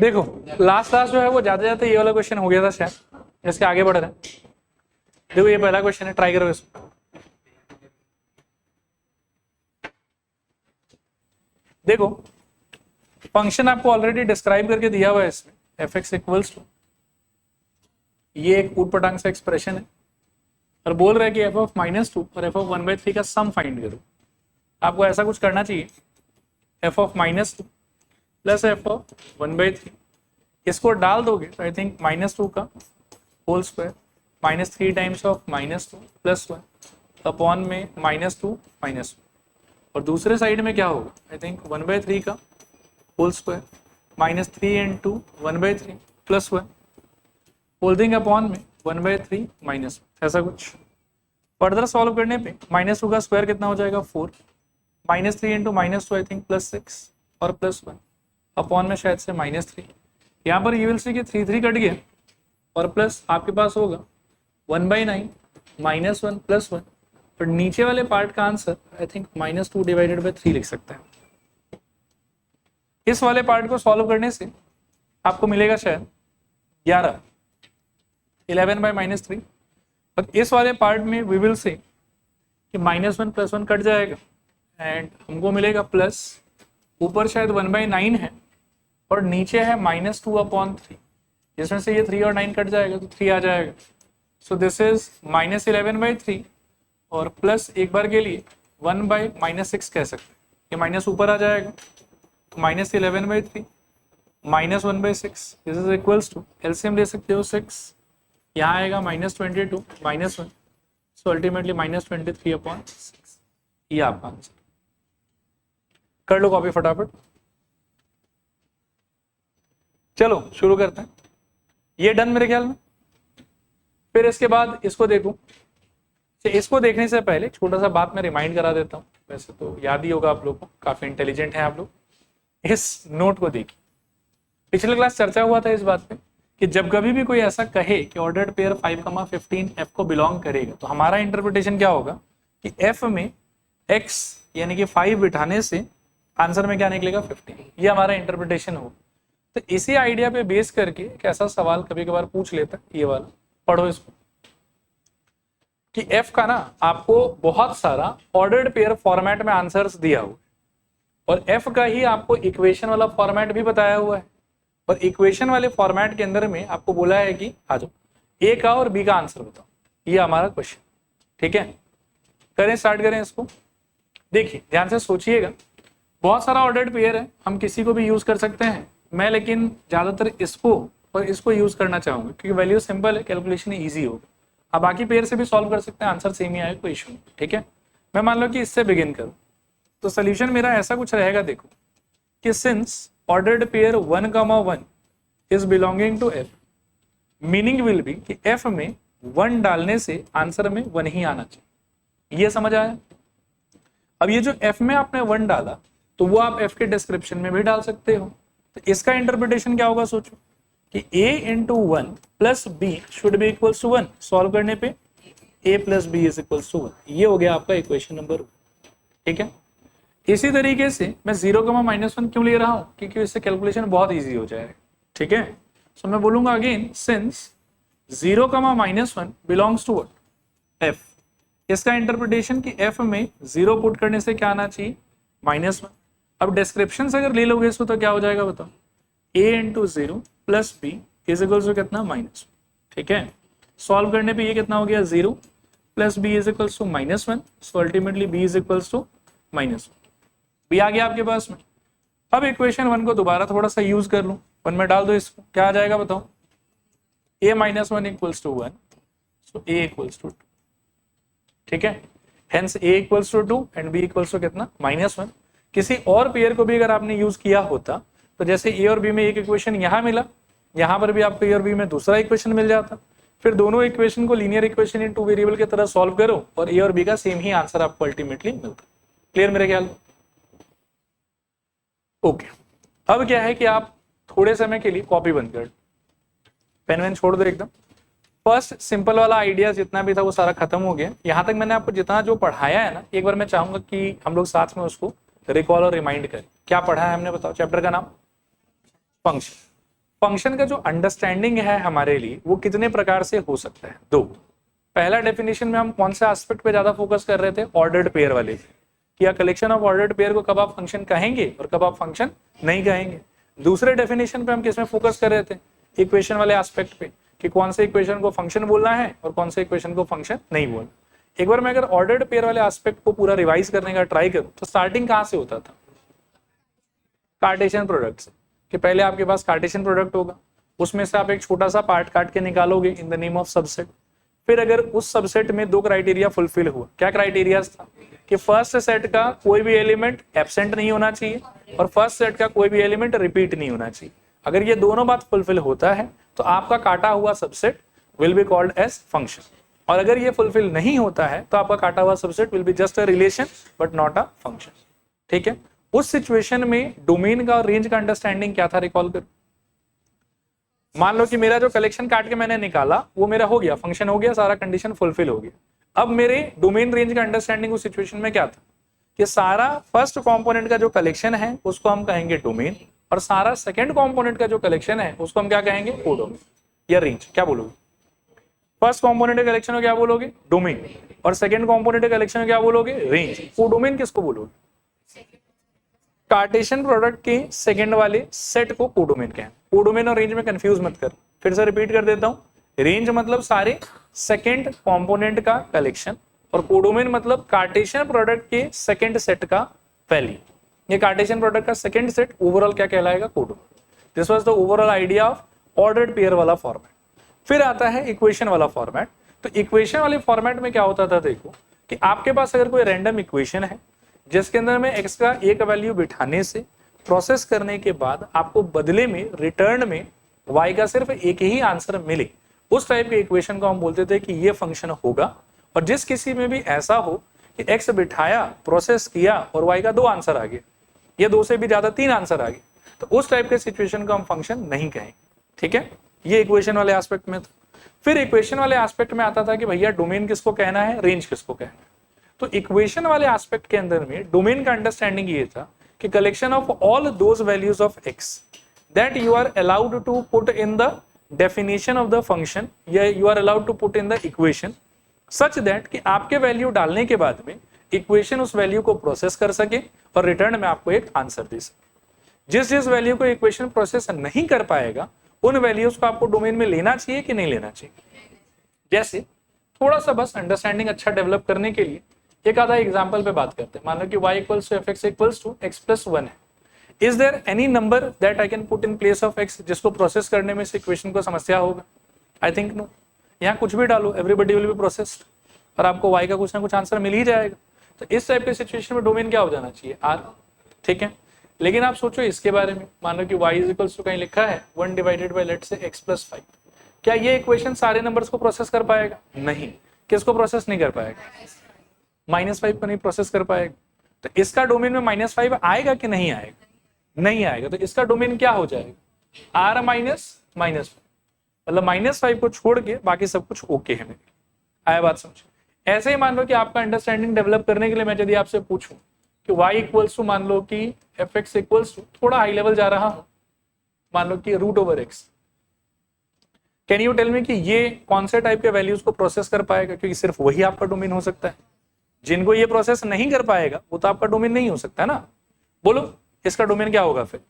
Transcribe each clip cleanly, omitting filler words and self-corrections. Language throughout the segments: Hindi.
देखो लास्ट जो है वो जाते जाते ये वाला क्वेश्चन हो गया था शायद, इसके आगे बढ़ रहे हैं। देखो ये पहला क्वेश्चन है, ट्राई करो इसको। देखो फंक्शन आपको ऑलरेडी डिस्क्राइब करके दिया हुआ है इसमें, एफ एक्स इक्वल्स टू, ये एक ऊटपटांग सा एक्सप्रेशन है और बोल रहा है कि एफ ऑफ -2 और एफ ऑफ 1/3 का सम फाइंड करो। आपको ऐसा कुछ करना चाहिए, f of -2 plus f of 1/3, इसको डाल दोगे तो आई थिंक -2 का whole square -3 times of -2 plus 1 upon में -2 -1, और दूसरे साइड में क्या होगा, आई थिंक 1/3 का whole square -3 into 1/3 plus 1 whole thing upon में 1/3 -1, ऐसा कुछ। फर्दर सॉल्व करने पे -2 का स्क्वायर कितना हो जाएगा 4, -3 इंटू -2 आई थिंक +6 और +1 अपॉन में शायद से -3। यहाँ पर यू विल सी कि 3 कट गया और प्लस आपके पास होगा 1/9 -1 + 1, पर नीचे वाले पार्ट का answer I think -2 divided by 3 लिख सकते हैं। इस वाले पार्ट को सॉल्व करने से आपको मिलेगा शायद 11 11/-3, और इस वाले पार्ट में वी विल से कि -1 + 1 कट जाएगा एंड हमको मिलेगा प्लस, ऊपर शायद 1/9 है और नीचे है -2/3, जिसमें से ये 3 और 9 कट जाएगा तो 3 आ जाएगा। सो दिस इज -11/3 और प्लस एक बार के लिए 1/-6 कह सकते हैं, ये माइनस ऊपर आ जाएगा तो -11/3 -1/6, this is equals to, LCM ले सकते हो 6, यहाँ आएगा -22 -1, सो अल्टीमेटली -23/6, ये आपका आंसर। कर लो कॉपी फटाफट। चलो शुरू करते हैं, ये डन मेरे ख्याल में। फिर इसके बाद इसको देखो, इसको देखने से पहले छोटा सा बात मैं रिमाइंड करा देता हूँ, वैसे तो याद ही होगा आप लोग को, काफी इंटेलिजेंट हैं आप लोग। इस नोट को देखिए, पिछले क्लास चर्चा हुआ था इस बात पे कि जब कभी भी कोई ऐसा कहे कि ऑर्डर्ड पेयर 5,15 f को बिलोंग करेगा, तो हमारा इंटरप्रिटेशन क्या होगा कि f में x यानी कि 5 बिठाने से आंसर में क्या निकलेगा 15, ये हमारा इंटरप्रिटेशन होगा। तो इसी आइडिया पे बेस करके एक ऐसा सवाल कभी कभार पूछ लेता है, ये वाला पढ़ो इसको, कि f का ना आपको बहुत सारा ऑर्डर्ड पेयर फॉर्मेट में आंसर्स दिया हुआ है और f का ही आपको इक्वेशन वाला फॉर्मेट भी बताया हुआ है, और इक्वेशन वाले फॉर्मेट के अंदर में आपको बोला है कि आ जाओ ए का और बी का आंसर बताओ, ये हमारा क्वेश्चन। ठीक है, करें, स्टार्ट करें इसको। देखिए ध्यान से सोचिएगा, बहुत सारा ऑर्डर्ड पेयर है, हम किसी को भी यूज कर सकते हैं, मैं लेकिन ज्यादातर इसको और इसको यूज करना चाहूंगा क्योंकि वैल्यू सिंपल है, कैलकुलेशन ईजी होगा। अब बाकी पेयर से भी सॉल्व कर सकते हैं, आंसर सेम ही आएगा, कोई इशू नहीं। ठीक है, मैं मान लो कि इससे बिगिन करूं तो सोल्यूशन मेरा ऐसा कुछ रहेगा, देखो कि since ordered pair 1,1 is belonging to f, meaning will be कि f में 1 डालने से आंसर में 1 ही आना चाहिए, ये समझ आया। अब ये जो f में आपने 1 डाला तो वो आप f के डिस्क्रिप्शन में भी डाल सकते हो, तो इसका इंटरप्रिटेशन क्या होगा, सोचो कि a into 1 plus b should be equals to 1, solve करने पे a plus b is equals to 1, ये हो गया आपका इक्वेशन नंबर 1। ठीक है, इसी तरीके से मैं 0,-1 क्यों ले रहा हूं, क्योंकि इससे कैलकुलेशन बहुत इजी हो जाएगा। ठीक है, सो मैं बोलूंगा again, since 0,-1 belongs to what, f, इसका इंटरप्रिटेशन कि f में 0 पुट करने से क्या आना चाहिए -1। अब डिस्क्रिप्शन से अगर ले लोगे इसको तो क्या हो जाएगा बताओ, a into 0 plus b is equals to कितना -1। ठीक है, सॉल्व करने पे ये कितना हो गया 0 plus b is equals to -1, so ultimately b is equals to -1, भी आ गया आपके पास में। अब इक्वेशन 1 को दोबारा थोड़ा सा यूज कर लूं, 1 में डाल दो इसको, क्या आ जाएगा बताओ, a -1 equals to 1, so a equals to 2। ठीक है, hence a equals to 2 and b equals to कितना -1। किसी और पेयर को भी अगर आपने यूज किया होता तो जैसे a और b में एक इक्वेशन यहाँ मिला, यहाँ पर भी आपको a और b में दूसरा इक्वेशन मिल जाता, फिर दोनों इक्वेशन को लीनियर इक्वेशन इन 2 वेरिएबल की तरह सॉल्व करो और a और b का सेम ही आंसर आपको अल्टीमेटली मिलता। क्लियर मेरे ख्याल में? ओके, अब क्या है कि आप थोड़े समय के लिए कॉपी बंद कर, पेन वेन छोड़ दो एकदम। फर्स्ट सिंपल वाला आइडिया जितना भी था वो सारा खत्म हो गया। यहाँ तक मैंने आपको जितना जो पढ़ाया है ना, एक बार मैं चाहूंगा कि हम लोग साथ में उसको रिकॉल और रिमाइंड करें। क्या पढ़ा है हमने बताओ, चैप्टर का नाम फंक्शन। फंक्शन का जो अंडरस्टैंडिंग है हमारे लिए वो कितने प्रकार से हो सकता है? दो। पहला डेफिनेशन में हम कौन से एस्पेक्ट पे ज्यादा फोकस कर रहे थे? ऑर्डर्ड पेयर वाले, कि कलेक्शन ऑफ ऑर्डर्ड पेयर को कब आप फंक्शन कहेंगे और कब आप फंक्शन नहीं कहेंगे। दूसरे डेफिनेशन पे हम किस में फोकस कर रहे थे? इक्वेशन वाले एस्पेक्ट पे, कि कौन से इक्वेशन को फंक्शन बोलना है और कौन से इक्वेशन को फंक्शन नहीं बोलना। एक बार मैं अगर ऑर्डर्ड पेयर वाले एस्पेक्ट को पूरा रिवाइज करने का ट्राई करूं तो स्टार्टिंग कहां से होता था? कार्टेशियन प्रोडक्ट से, कि पहले आपके पास कार्टेशियन प्रोडक्ट होगा, उसमें से आप एक छोटा सा पार्ट काट के निकालोगे in the name of subset. फिर अगर उस सबसेट में दो क्राइटेरिया फुलफिल हुआ, क्या क्राइटेरिया था? कि फर्स्ट सेट का कोई भी एलिमेंट एब्सेंट नहीं होना चाहिए और फर्स्ट सेट का कोई भी एलिमेंट रिपीट नहीं होना चाहिए। अगर ये दोनों बात फुलफिल होता है तो आपका काटा हुआ subset will be called as function, और अगर ये फुलफिल नहीं होता है तो आपका काटा हुआ subset will be just a relation but not a function. ठीक है, उस सिचुएशन में डोमेन का और रेंज का अंडरस्टैंडिंग क्या था? रिकॉल करो। मान लो कि मेरा जो कलेक्शन काट के मैंने निकाला वो मेरा हो गया, फंक्शन हो गया, सारा कंडीशन फुलफिल हो गया। अब मेरे डोमेन रेंज का अंडरस्टैंडिंग उस सिचुएशन में क्या था? कि सारा फर्स्ट कंपोनेंट का जो कलेक्शन है उसको हम कहेंगे डोमेन, और सारा सेकंड कंपोनेंट का जो कलेक्शन है उसको हम क्या कहेंगे? कोडोमेन या रेंज। क्या बोलोगे? फर्स्ट कंपोनेंट के कलेक्शन को क्या बोलोगे? डोमेन, और सेकंड कंपोनेंट के कलेक्शन को क्या बोलोगे? रेंज। कोडोमेन किसको बोलोगे? कार्टेशियन प्रोडक्ट के सेकंड वाले सेट को कोडोमेन कहें। कोडोमेन और रेंज में कंफ्यूज मत कर, फिर से रिपीट कर देता हूं। रेंज मतलब सारे सेकंड कंपोनेंट का कलेक्शन, और कोडोमेन मतलब कार्टेशियन प्रोडक्ट के सेकंड सेट का वैल्यू। ये कार्टेशियन प्रोडक्ट का सेकंड सेट ओवरऑल क्या कहलाएगा? Codomain. This was the overall idea of ordered pair वाला फॉर्मेट। फिर आता है इक्वेशन वाला फॉर्मेट। तो इक्वेशन वाले फॉर्मेट में क्या होता था? देखो कि आपके पास अगर कोई रैंडम इक्वेशन है जिसके अंदर में x का एक वैल्यू बिठाने से प्रोसेस करने के बाद आपको बदले में रिटर्न में y का सिर्फ एक ही आंसर मिले, उस टाइप के इक्वेशन को हम बोलते थे कि ये फंक्शन होगा। और जिस किसी में भी ऐसा हो कि x बिठाया, प्रोसेस किया और y का दो आंसर आ गए, ये दो से भी ज्यादा तीन आंसर आ गए, तो उस टाइप के सिचुएशन को हम फंक्शन नहीं कहेंगे। ठीक है, ये इक्वेशन वाले एस्पेक्ट में था। फिर इक्वेशन वाले एस्पेक्ट में आता था कि भैया डोमेन किसको कहना है, रेंज किसको कहना है। तो इक्वेशन वाले एस्पेक्ट के अंदर में डोमेन का अंडरस्टैंडिंग ये था कि collection of all those values of x that you are allowed to put in the definition of the function, या you are allowed to put in the equation such that कि आपके वैल्यू डालने के बाद में इक्वेशन उस वैल्यू को प्रोसेस कर सके और रिटर्न में आपको एक आंसर दे सके। जिस जिस वैल्यू को इक्वेशन प्रोसेस नहीं कर पाएगा उन वैल्यूज को आपको डोमेन में लेना चाहिए कि नहीं लेना चाहिए। जैसे थोड़ा सा बस अंडरस्टैंडिंग अच्छा डेवलप करने के लिए एक आधा एग्जांपल पे बात करते हैं। मान लो कि y equals to fx equals to x plus 1 है। Is there any number that I can put in place of x जिसको प्रोसेस करने में इस इक्वेशन को समस्या होगा? I think no. यहाँ कुछ भी डालो, एवरीबडी विल बी प्रोसेस्ड और आपको y का कुछ ना कुछ आंसर मिल ही जाएगा। तो इस टाइप के सिचुएशन में डोमेन क्या हो जाना चाहिए? r। ठीक है, लेकिन आप सोचो इसके बारे में। मान लो कि y इज इक्वल्स टू कहीं लिखा है 1 divided bye let's say x plus 5। क्या ये इक्वेशन सारे नंबर्स को प्रोसेस कर पाएगा? नहीं। किसको प्रोसेस नहीं कर पाएगा? -5 को नहीं प्रोसेस कर पाएगा। तो इसका डोमेन में -5 आएगा कि नहीं आएगा? नहीं आएगा। तो इसका डोमेन क्या हो जाएगा? r माइनस -5, मतलब -5 को छोड़ के बाकी सब कुछ ओके है मेरी। आया बात समझ? ऐसे ही मान लो कि आपका अंडरस्टैंडिंग डेवलप करने के लिए मैं यदि आपसे पूछूं कि y इक्वल्स टू, मान लो कि fx इक्वल्स टू, थोड़ा हाई लेवल जा रहा हूं, मान लो कि √x, can you tell me कि ये कौन से टाइप के वैल्यूज को प्रोसेस कर पाएगा? क्योंकि सिर्फ वही आपका डोमेन हो सकता है। जिनको ये प्रोसेस नहीं कर पाएगा वो तो आपका डोमेन नहीं हो सकता है ना। बोलो इसका डोमेन क्या होगा फिर?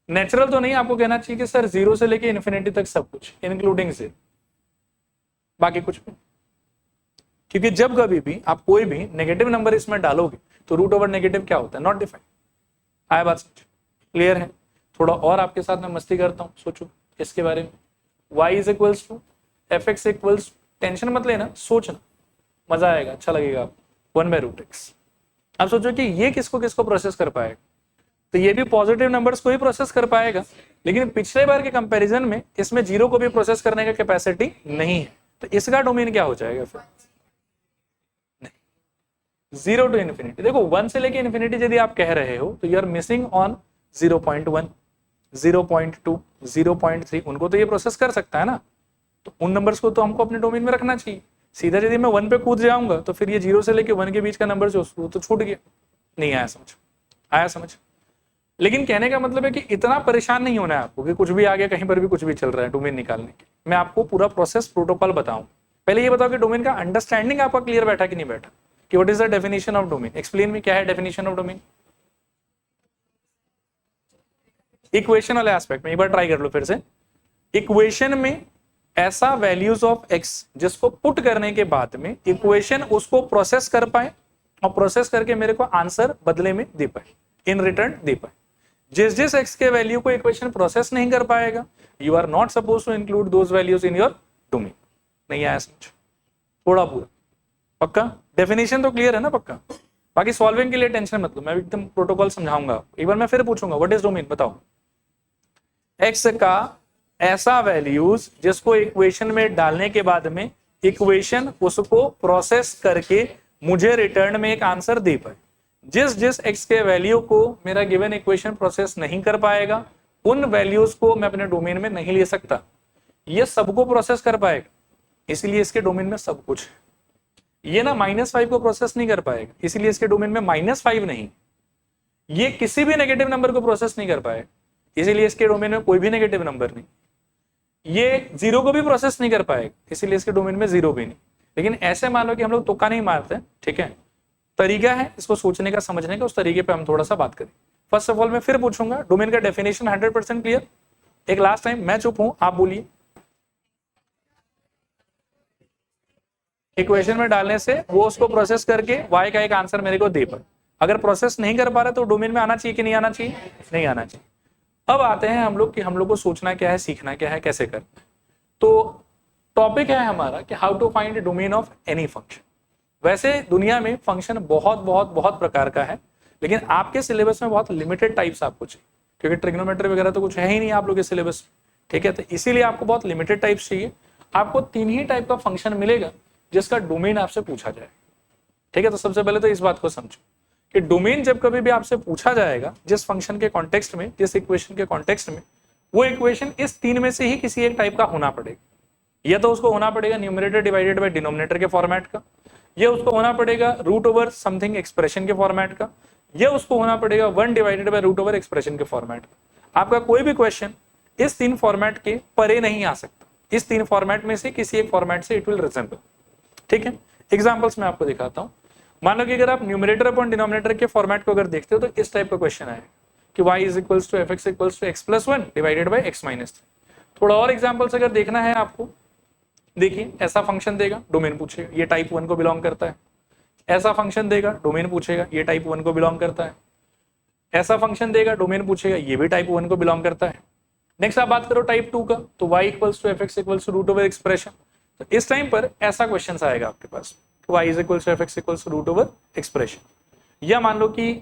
नेचुरल तो नहीं, आपको कहना चाहिए कि सर 0 से लेके इन्फिनिटी तक सब कुछ इंक्लूडिंग 0, बाकी कुछ भी। क्योंकि जब कभी भी आप कोई भी नेगेटिव नंबर इसमें डालोगे तो √नेगेटिव क्या होता है? Not defined. आया बात समझ? क्लियर है? थोड़ा और आपके साथ में मस्ती करता हूँ, सोचो इसके बारे में। y is equals to fx equals, tension मत लेना, सोचना, मजा आएगा, अच्छा लगेगा आपको, 1/√x। अब सोचो कि ये किसको किसको प्रोसेस कर पाएगा? तो ये भी पॉजिटिव नंबर्स को ही प्रोसेस कर पाएगा, लेकिन पिछले बार के कंपैरिजन में इसमें 0 को भी प्रोसेस करने का कैपेसिटी नहीं है। तो इसका डोमेन क्या हो जाएगा फिर? 0 टू इन्फिनिटी। देखो 1 से लेके इन्फिनिटी यदि आप कह रहे हो तो यू आर मिसिंग ऑन 0.1, 0.2, 0.3, उनको तो ये प्रोसेस कर सकता है ना। तो उन नंबर्स को तो हमको अपने डोमेन में रखना चाहिए। सीधा यदि मैं 1 पे कूद जाऊंगा तो फिर ये 0 से लेके 1 के बीच का नंबर जो तो छूट गया। नहीं आया समझ? आया समझ? लेकिन कहने का मतलब है कि इतना परेशान नहीं होना है आपको कि कुछ भी आ गया, कहीं पर भी कुछ भी चल रहा है डोमेन निकालने के। मैं आपको पूरा प्रोसेस प्रोटोकॉल बताऊं। पहले ये बताओ कि डोमेन का अंडरस्टैंडिंग आपका क्लियर बैठा कि नहीं बैठा, कि what is the definition of domain. Explain me, क्या है डेफिनेशन ऑफ डोमेन। इक्वेशन वाले एस्पेक्ट में एक बार ट्राई कर लो फिर से। इक्वेशन में ऐसा वैल्यूज ऑफ एक्स जिसको पुट करने के बाद में इक्वेशन उसको प्रोसेस कर पाए और प्रोसेस करके मेरे को आंसर बदले में दे पाए, इन रिटर्न दे पाए। जिस जिस एक्स के वैल्यू को इक्वेशन प्रोसेस नहीं कर पाएगा, you are not suppose to include those values in your domain. नहीं आया समझ थोड़ा पूरा? पक्का? डेफिनेशन तो क्लियर है ना पक्का? बाकी सॉल्विंग के लिए टेंशन मत लो, मैं एकदम प्रोटोकॉल समझाऊंगा। एक बार मैं फिर पूछूंगा व्हाट इज डोमेन, बताओ। एक्स का ऐसा वैल्यूज जिसको इक्वेशन में डालने के बाद में इक्वेशन उसको प्रोसेस करके मुझे रिटर्न में एक आंसर दे पाए। जिस जिस एक्स के वैल्यू को मेरा गिवन इक्वेशन प्रोसेस नहीं कर पाएगा, उन वैल्यूज को मैं अपने डोमेन में नहीं ले सकता। ये सबको प्रोसेस कर पाएगा, इसीलिए इसके डोमेन में सब कुछ है। ये ना -5 को प्रोसेस नहीं कर पाएगा, इसीलिए इसके डोमेन में -5 नहीं। ये किसी भी नेगेटिव नंबर को प्रोसेस नहीं कर पाएगा, इसीलिए इसके डोमेन में कोई भी नेगेटिव नंबर नहीं। ये 0 को भी प्रोसेस नहीं कर पाएगा, इसीलिए इसके डोमेन में 0 भी नहीं। लेकिन ऐसे मान लो कि हम लोग तुक्का नहीं मारते, ठीक है, तरीका है इसको सोचने का, समझने का, उस तरीके पे हम थोड़ा सा बात करें। फर्स्ट ऑफ ऑल मैं फिर पूछूंगा डोमेन का डेफिनेशन 100% क्लियर। एक लास्ट टाइम, मैं चुप हूं, आप बोलिए। इक्वेशन में डालने से वो उसको प्रोसेस करके y का एक आंसर मेरे को दे पाए। अगर प्रोसेस नहीं कर पा रहा तो डोमेन में आना चाहिए कि नहीं आना चाहिए? नहीं आना चाहिए। अब आते हैं हम लोग कि हम लोग को सोचना क्या है, सीखना क्या है, कैसे करना है। तो टॉपिक है हमारा कि how to find domain of any function. वैसे दुनिया में फंक्शन बहुत बहुत बहुत प्रकार का है, लेकिन आपके सिलेबस में बहुत लिमिटेड टाइप्स आपको चाहिए, क्योंकि ट्रिग्नोमेट्री वगैरह तो कुछ है ही नहीं आप लोग के सिलेबस में, ठीक है। तो इसीलिए आपको बहुत लिमिटेड टाइप्स चाहिए। आपको 3 ही टाइप का फंक्शन मिलेगा जिसका डोमेन आपसे पूछा जाए, ठीक है। तो सबसे पहले तो इस बात को समझो कि डोमेन जब कभी भी आपसे पूछा जाएगा, जिस फंक्शन के कॉन्टेक्स्ट में, जिस इक्वेशन के कॉन्टेक्स्ट में, वो इक्वेशन इस 3 में से ही किसी एक टाइप का होना पड़ेगा। या तो उसको होना पड़ेगा न्यूमरेटर डिवाइडेड बाय डिनोमिनेटर के फॉर्मेट का, या उसको होना पड़ेगा रूट ओवर समथिंग एक्सप्रेशन के फॉर्मेट का, या उसको होना पड़ेगा 1 divided by root over expression के फॉर्मेट का। आपका कोई भी क्वेश्चन इस 3 फॉर्मेट के परे नहीं आ सकता। इस 3 फॉर्मेट में से किसी एक फॉर्मेट से इट विल रिजेंबल, ठीक है। एग्जांपल्स मैं आपको दिखाता हूं। मान लो कि अगर आप न्यूमरेटर अपॉन डिनोमिनेटर के फॉर्मेट को अगर देखते हो तो इस टाइप का क्वेश्चन आएगा कि y is equals to fx equals to x plus 1 divided by x minus 3। थोड़ा और एग्जांपल्स अगर देखना है आपको, देखिए ऐसा फंक्शन देगा, डोमेन पूछेगा, ये टाइप 1 को बिलोंग करता है। ऐसा फंक्शन देगा, डोमेन पूछेगा, ये टाइप 1 को बिलोंग करता है। ऐसा फंक्शन देगा, डोमेन पूछेगा, ये भी टाइप 1 को बिलोंग करता है। नेक्स्ट आप बात करो टाइप 2 का, तो y equals to fx equals to root over expression. तो इस टाइम पर ऐसा क्वेश्चन आएगा आपके पास, y is equals to fx equals to root over expression. या मान लो कि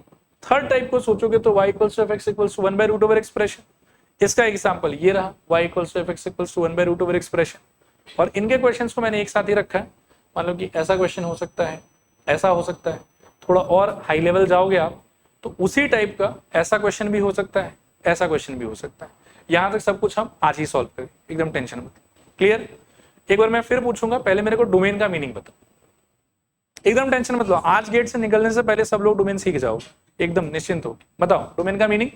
थर्ड टाइप को सोचोगे तो y equals to fx equals to 1 by root over expression. इसका एग्जांपल ये रहा, y equals to fx equals to 1 by root over expression. और इनके क्वेश्चंस को मैंने एक साथ ही रखा है। मान लो कि ऐसा क्वेश्चन हो सकता है, ऐसा हो सकता है। थोड़ा और हाई लेवल जाओगे आप तो उसी टाइप का ऐसा क्वेश्चन भी हो सकता है, ऐसा क्वेश्चन भी हो सकता है। यहां तक सब कुछ हम आज ही सॉल्व करें, एकदम टेंशन मत। क्लियर? एक बार मैं फिर पूछूंगा, पहले मेरे को डोमेन का मीनिंग बताओ। एकदम टेंशन मत लो, आज गेट से निकलने से पहले सब लोग डोमेन सीख जाओ, एकदम निश्चिंत हो। बताओ डोमेन का मीनिंग।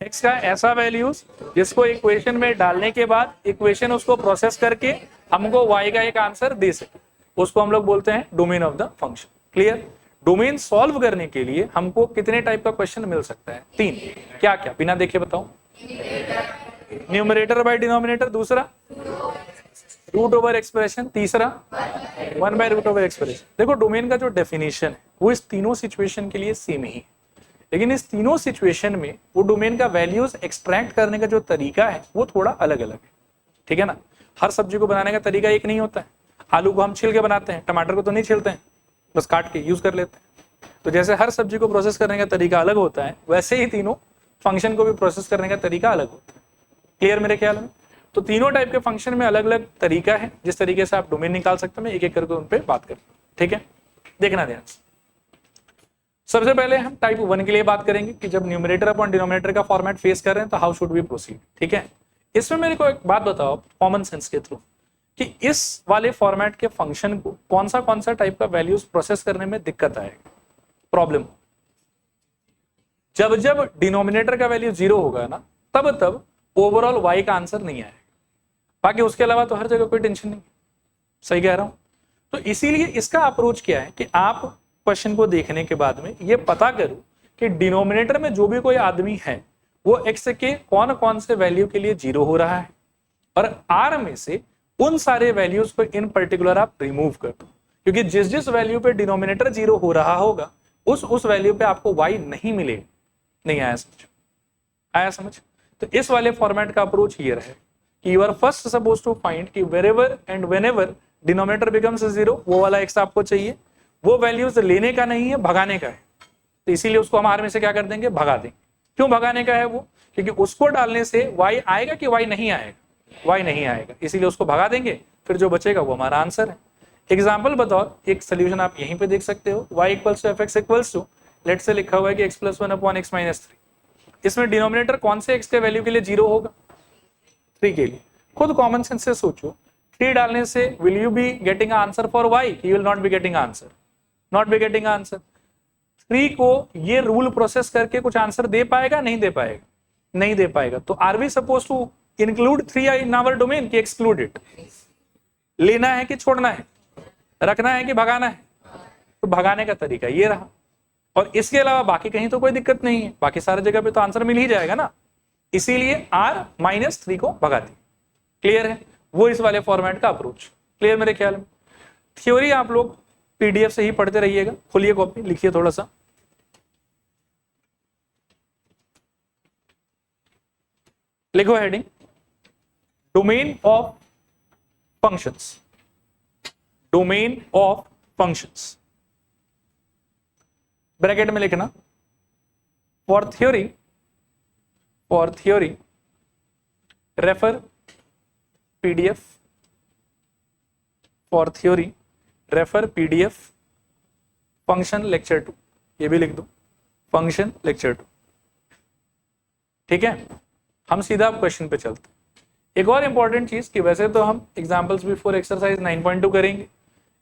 एक्स का ऐसा वैल्यूज जिसको इक्वेशन में डालने के बाद इक्वेशन उसको प्रोसेस करके हमको y का एक आंसर दे सके, उसको हम लोग बोलते हैं domain of the function. Clear? Domain solve करने के लिए हमको कितने टाइप का क्वेश्चन मिल सकता है? 3। क्या क्या? बिना देखे बताओ। न्यूमरेटर बाय डिनोमिनेटर, दूसरा रूट ओवर एक्सप्रेशन, तीसरा 1 बाय रूट ओवर एक्सप्रेशन। देखो डोमेन का जो डेफिनेशन है वो इस तीनों सिचुएशन के लिए सेम ही है, लेकिन इस तीनों सिचुएशन में वो डोमेन का वैल्यूज एक्सट्रैक्ट करने का जो तरीका है वो थोड़ा अलग अलग है, ठीक है ना। हर सब्जी को बनाने का तरीका एक नहीं होता है। आलू को हम छिल के बनाते हैं, टमाटर को तो नहीं छिलते हैं, बस काट के यूज कर लेते हैं। तो जैसे हर सब्जी को प्रोसेस करने का तरीका अलग होता है, वैसे ही तीनों फंक्शन को भी प्रोसेस करने का तरीका अलग होता है। क्लियर मेरे ख्याल में? तो तीनों टाइप के फंक्शन में अलग अलग तरीका है जिस तरीके से आप डोमेन निकाल सकते हैं। मैं एक एक करके उन पे बात करूँ, ठीक है। देखना ध्यान से। सबसे पहले हम टाइप 1 के लिए बात करेंगे कि जब न्यूमरेटर अपॉन डिनोमिनेटर का फॉर्मेट फेस कर रहे हैं तो हाउ शुड वी प्रोसीड, ठीक है। इसमें मेरे को एक बात बताओ कॉमन सेंस के थ्रू कि इस वाले फॉर्मेट के फंक्शन को कौन सा टाइप का वैल्यूज प्रोसेस करने में दिक्कत आएगा, प्रॉब्लम। जब जब डिनोमिनेटर का वैल्यू 0 होगा ना, तब तब ओवरऑल y का आंसर नहीं आएगा। बाकी उसके अलावा तो हर जगह कोई टेंशन नहीं। सही कह रहा हूं? तो इसीलिए इसका अप्रोच क्या है कि आप क्वेश्चन को देखने के बाद में ये पता करो कि डिनोमिनेटर में जो भी कोई आदमी है वो x के कौन कौन से वैल्यू के लिए 0 हो रहा है, और r में से उन सारे वैल्यूज को इन पर्टिकुलर आप रिमूव कर दो, क्योंकि जिस जिस वैल्यू पे डिनोमिनेटर 0 हो रहा होगा उस वैल्यू पे आपको y नहीं मिलेगा। नहीं आया समझ? आया समझ? तो इस वाले फॉर्मेट का अप्रोच ये रहे कि you are first suppose to find कि wherever and whenever denominator becomes 0, वो वाला x आपको चाहिए। वो वैल्यूज लेने का नहीं है, भगाने का है। तो इसीलिए उसको हम r में से क्या कर देंगे, भगा देंगे। क्यों भगाने का है वो? क्योंकि उसको डालने से y आएगा कि y नहीं आएगा? y नहीं आएगा, इसीलिए उसको भगा देंगे। फिर जो बचेगा वो हमारा आंसर है। एग्जाम्पल बताओ, एक सोल्यूशन आप यहीं पे देख सकते हो। y equals to fx equals to, लेट से लिखा हुआ है कि x plus 1 upon x minus 3। इसमें डिनोमिनेटर कौन से x के वैल्यू के लिए 0 होगा? 3 के लिए। खुद कॉमन सेंस से सोचो, 3 डालने से will you be getting answer for y? You will not be getting answer, not be getting answer. 3 को ये रूल प्रोसेस करके कुछ आंसर दे पाएगा? नहीं दे पाएगा, नहीं दे पाएगा। तो are we suppose to include 3 in our domain कि एक्सक्लूड इट? लेना है कि छोड़ना है, रखना है कि भगाना है? तो भगाने का तरीका ये रहा, और इसके अलावा बाकी कहीं तो कोई दिक्कत नहीं है, बाकी सारे जगह पे तो आंसर मिल ही जाएगा ना। इसीलिए r माइनस 3 को भगा दी। क्लियर है? वो इस वाले फॉर्मेट का अप्रोच। क्लियर मेरे ख्याल में? थ्योरी आप लोग पीडीएफ से ही पढ़ते रहिएगा। खोलिए कॉपी, लिखिए थोड़ा सा। लिखो heading, domain of functions. Domain of functions bracket में लिखना, for theory refer PDF, for theory refer PDF function lecture 2। ये भी लिख दो, फंक्शन लेक्चर 2। ठीक है, हम सीधा क्वेश्चन पे चलते हैं। एक और इंपॉर्टेंट चीज कि वैसे तो हम एग्जांपल्स बिफोर एक्सरसाइज 9.2 करेंगे,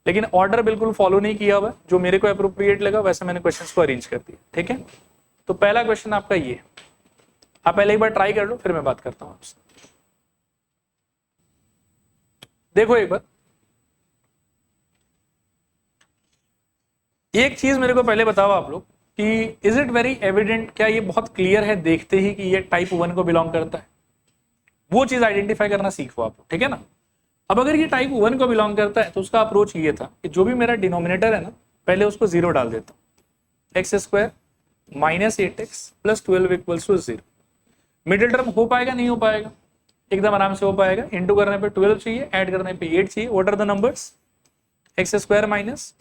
लेकिन ऑर्डर बिल्कुल फॉलो नहीं किया हुआ। जो मेरे को अप्रोप्रिएट लगा वैसे मैंने क्वेश्चंस को अरेंज कर दिया। ठीक है, तो पहला क्वेश्चन आपका ये, आप पहले एक बार ट्राई कर लो, फिर मैं बात करता हूं आपसे। देखो एक बार, एक चीज मेरे को पहले बताओ आप लोग कि इज इट वेरी एविडेंट, क्या ये बहुत क्लियर है देखते ही कि ये टाइप 1 को बिलोंग करता है? वो चीज आइडेंटिफाई करना सीखो आप, ठीक है ना। अब अगर ये टाइप 1 को बिलोंग करता है तो उसका अप्रोच ये था कि जो भी मेरा डिनोमिनेटर है ना, पहले उसको 0 डाल देता हूं। X square minus 8x plus 12 equals to 0। Middle term हो पाएगा? नहीं हो पाएगा? एकदम आराम से हो पाएगा। इंटू करने पे 12 चाहिए, ऐड करने पे 8 चाहिए। What are the numbers? X square minus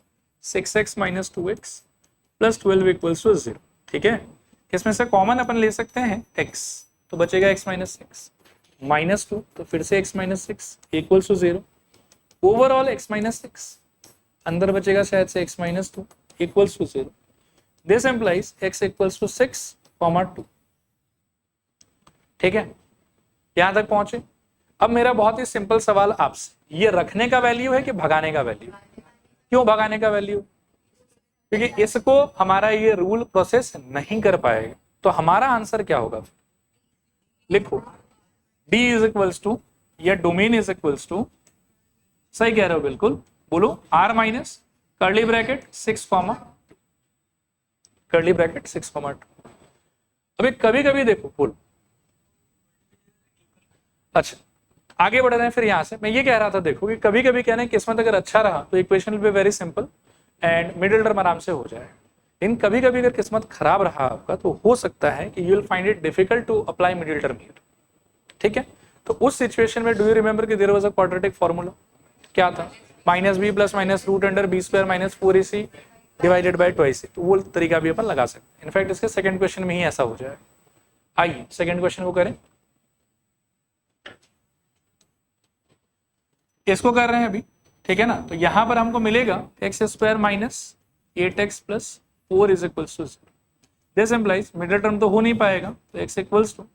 6x minus 2x plus 12 equals to 0। ठीक है, इसमें से कॉमन अपन ले सकते हैं x, तो बचेगा x माइनस 6 माइनस 2, तो फिर से x minus 6 equals to 0। Overall x minus 6, अंदर बचेगा शायद से x minus 2 equals to 0। This implies x equals to 6, 2। ठीक है, यहां तक पहुंचे। अब मेरा बहुत ही सिंपल सवाल आपसे, ये रखने का वैल्यू है कि भगाने का वैल्यू? क्यों भगाने का वैल्यू? क्योंकि इसको हमारा ये रूल प्रोसेस नहीं कर पाएगा। तो हमारा आंसर क्या होगा? लिखो, d इज इक्वल्स टू, या डोमेन इज इक्वल्स टू, सही कह रहे हो बिल्कुल, बोलो r minus curly bracket 6 curly bracket 6, 2। अभी कभी कभी देखो, बोलो, अच्छा आगे बढ़ रहे हैं। फिर यहां से मैं ये कह रहा था, देखो कि कभी कभी कहना है किस्मत अगर अच्छा रहा तो equation will be very simple and middle term आराम से हो जाए। लेकिन कभी कभी अगर किस्मत खराब रहा आपका तो हो सकता है कि you will find it difficult to apply middle term here. ठीक है, तो उस सिचुएशन में डू यू रिमेंबर कि there was a quadratic formula? क्या था? Minus b plus minus root under b square minus 4ac divided by 2ac। तो वो तरीका भी अपन लगा सकते हैं। इनफैक्ट इसके सेकंड क्वेश्चन में ही ऐसा हो जाए। आइए सेकंड क्वेश्चन को करें। इसको कर रहे हैं अभी, ठीक है ना। तो यहां पर हमको मिलेगा x square minus 8x plus 4 is equals to 0। This implies middle term तो हो नहीं पाएगा, तो x equals to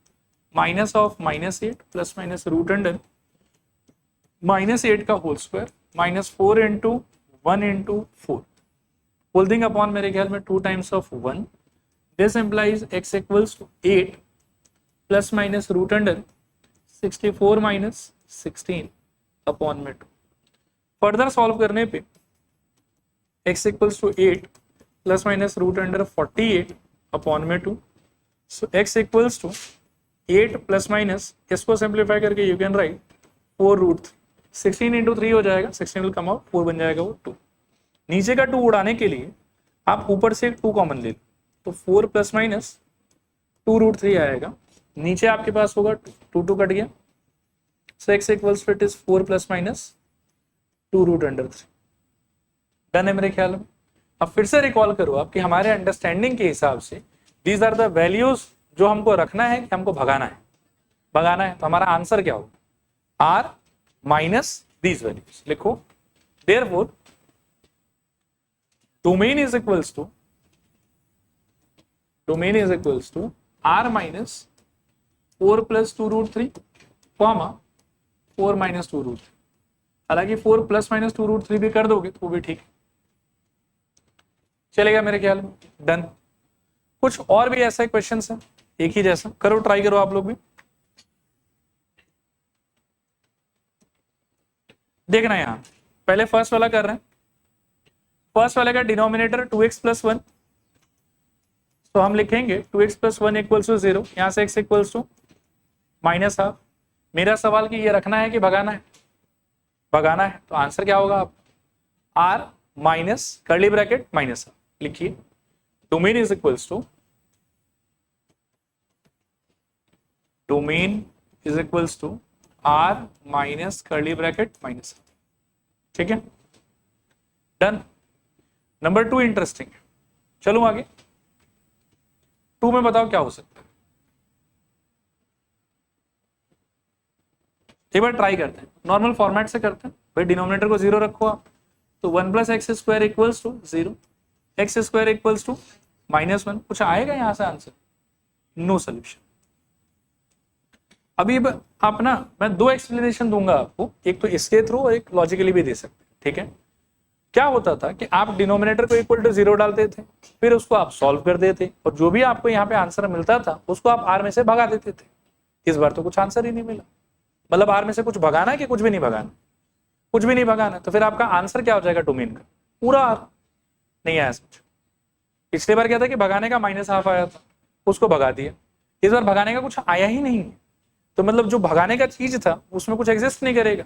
minus of minus 8 plus minus root under minus 8 का whole square minus 4 into 1 into 4 holding upon मेरे ख्याल में 2 times of 1 this implies x equals to 8 plus minus root under 64 minus 16 upon में 2। फर्दर सॉल्व करने पे x equals to 8 plus minus root under 48 upon में 2। So x equals to 8 plus minus, इसको सिंप्लीफाई करके you can write 4 root 16 into 3 हो जाएगा, 16 विल कम आउट, 4 बन जाएगा वो 2। नीचे का 2 उड़ाने के लिए आप ऊपर से 2 कॉमन ले लो, तो 4 प्लस माइनस 2 रूट 3 आएगा। नीचे आपके पास होगा 2 कट गया, so x equals to it is 4 plus minus 2 root under 3। Done है मेरे ख्याल में। अब फिर से रिकॉल करो आप कि हमारे अंडरस्टैंडिंग के हिसाब से दीज आर द वैल्यूज जो हमको रखना है कि हमको भगाना है। तो हमारा आंसर क्या होगा, आर माइनस दीज वैल्यूज। लिखो therefore domain is equals to r minus 4 plus 2 root 3 comma 4 minus 2 root 3। हालांकि 4 प्लस माइनस 2 रूट 3 भी कर दोगे तो भी ठीक चलेगा मेरे ख्याल में। डन। कुछ और भी ऐसा क्वेश्चन है एक ही जैसा, करो ट्राई करो आप लोग भी। देखना यहां पहले फर्स्ट वाला कर रहे हैं। फर्स्ट वाले का डिनोमिनेटर 2x प्लस 1, तो हम लिखेंगे 2x प्लस 1 इक्वल्स टू 0, यहां से x equals to minus half. मेरा सवाल कि ये रखना है कि भगाना है, तो आंसर क्या होगा आप r minus curly bracket minus half लिखिए। Domain is equals to r minus curly bracket minus half. ठीक है, डन। नंबर 2 इंटरेस्टिंग है, चलो आगे। 2 में बताओ क्या हो सकता है, एक बार ट्राई करते हैं। नॉर्मल फॉर्मेट से करते हैं भाई, डिनोमिनेटर को 0 रखो आप, तो 1 plus x square equals to 0, x square equals to -1। कुछ आएगा यहां से आंसर, नो सोल्यूशन। अभी आप ना, मैं 2 एक्सप्लेनेशन दूंगा आपको, एक तो इसके थ्रू और एक लॉजिकली भी दे सकते हैं। ठीक है, क्या होता था कि आप डिनोमिनेटर को इक्वल टू 0 डालते थे, फिर उसको आप सॉल्व कर देते और जो भी आपको यहाँ पे आंसर मिलता था उसको आप r में से भगा देते थे। इस बार तो कुछ आंसर ही नहीं मिला, मतलब r में से कुछ भगाना है कि कुछ भी नहीं भगाना, कुछ भी नहीं भगाना, तो फिर आपका आंसर क्या हो जाएगा डोमेन का, पूरा r। नहीं आया समझ। पिछले बार क्या था कि भगाने का -हाफ आया था, उसको भगा दिया। इस बार भगाने का कुछ आया ही नहीं है, तो मतलब जो भगाने का चीज था उसमें कुछ एग्जिस्ट नहीं करेगा,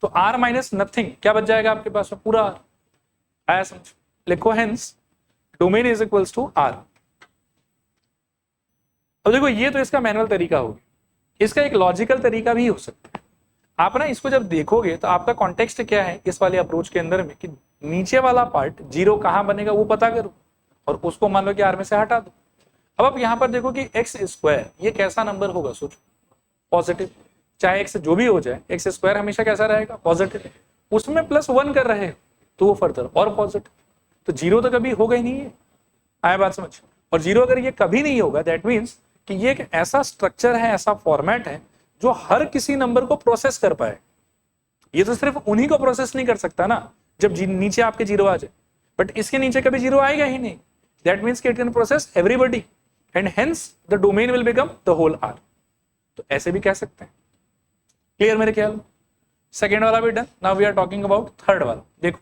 तो r माइनस नथिंग क्या बच जाएगा आपके पास, पूरा r। आया समझ। लिखो hence domain is equals to r। अब देखो ये तो इसका मैनुअल तरीका हो गया, इसका एक लॉजिकल तरीका भी हो सकता है। आप ना इसको जब देखोगे तो आपका कॉन्टेक्स्ट क्या है इस वाले अप्रोच के अंदर में, कि नीचे वाला पार्ट 0 कहां बनेगा वो पता करो और उसको मान लो कि r में से हटा दो। अब आप यहां पर देखो कि एक्स स्क्वायर ये कैसा नंबर होगा, सोचो पॉजिटिव, चाहे x जो भी हो जाए, एक्स स्क्वायर हमेशा कैसा रहेगा, पॉजिटिव। उसमें +1 कर रहे हो तो वो फर्दर और पॉजिटिव, तो 0 तो कभी होगा ही नहीं है। आया बात समझ। और 0 अगर ये कभी नहीं होगा, दैट मीन्स कि ये एक ऐसा स्ट्रक्चर है, ऐसा फॉर्मेट है जो हर किसी नंबर को प्रोसेस कर पाए। ये तो सिर्फ उन्हीं को प्रोसेस नहीं कर सकता ना जब नीचे आपके 0 आ जाए, बट इसके नीचे कभी 0 आएगा ही नहीं। That means it can process everybody and hence the domain will become the whole r। तो ऐसे भी कह सकते हैं। क्लियर मेरे ख्याल में। सेकेंड वाला भी done. Now we are talking about third वाला। देखो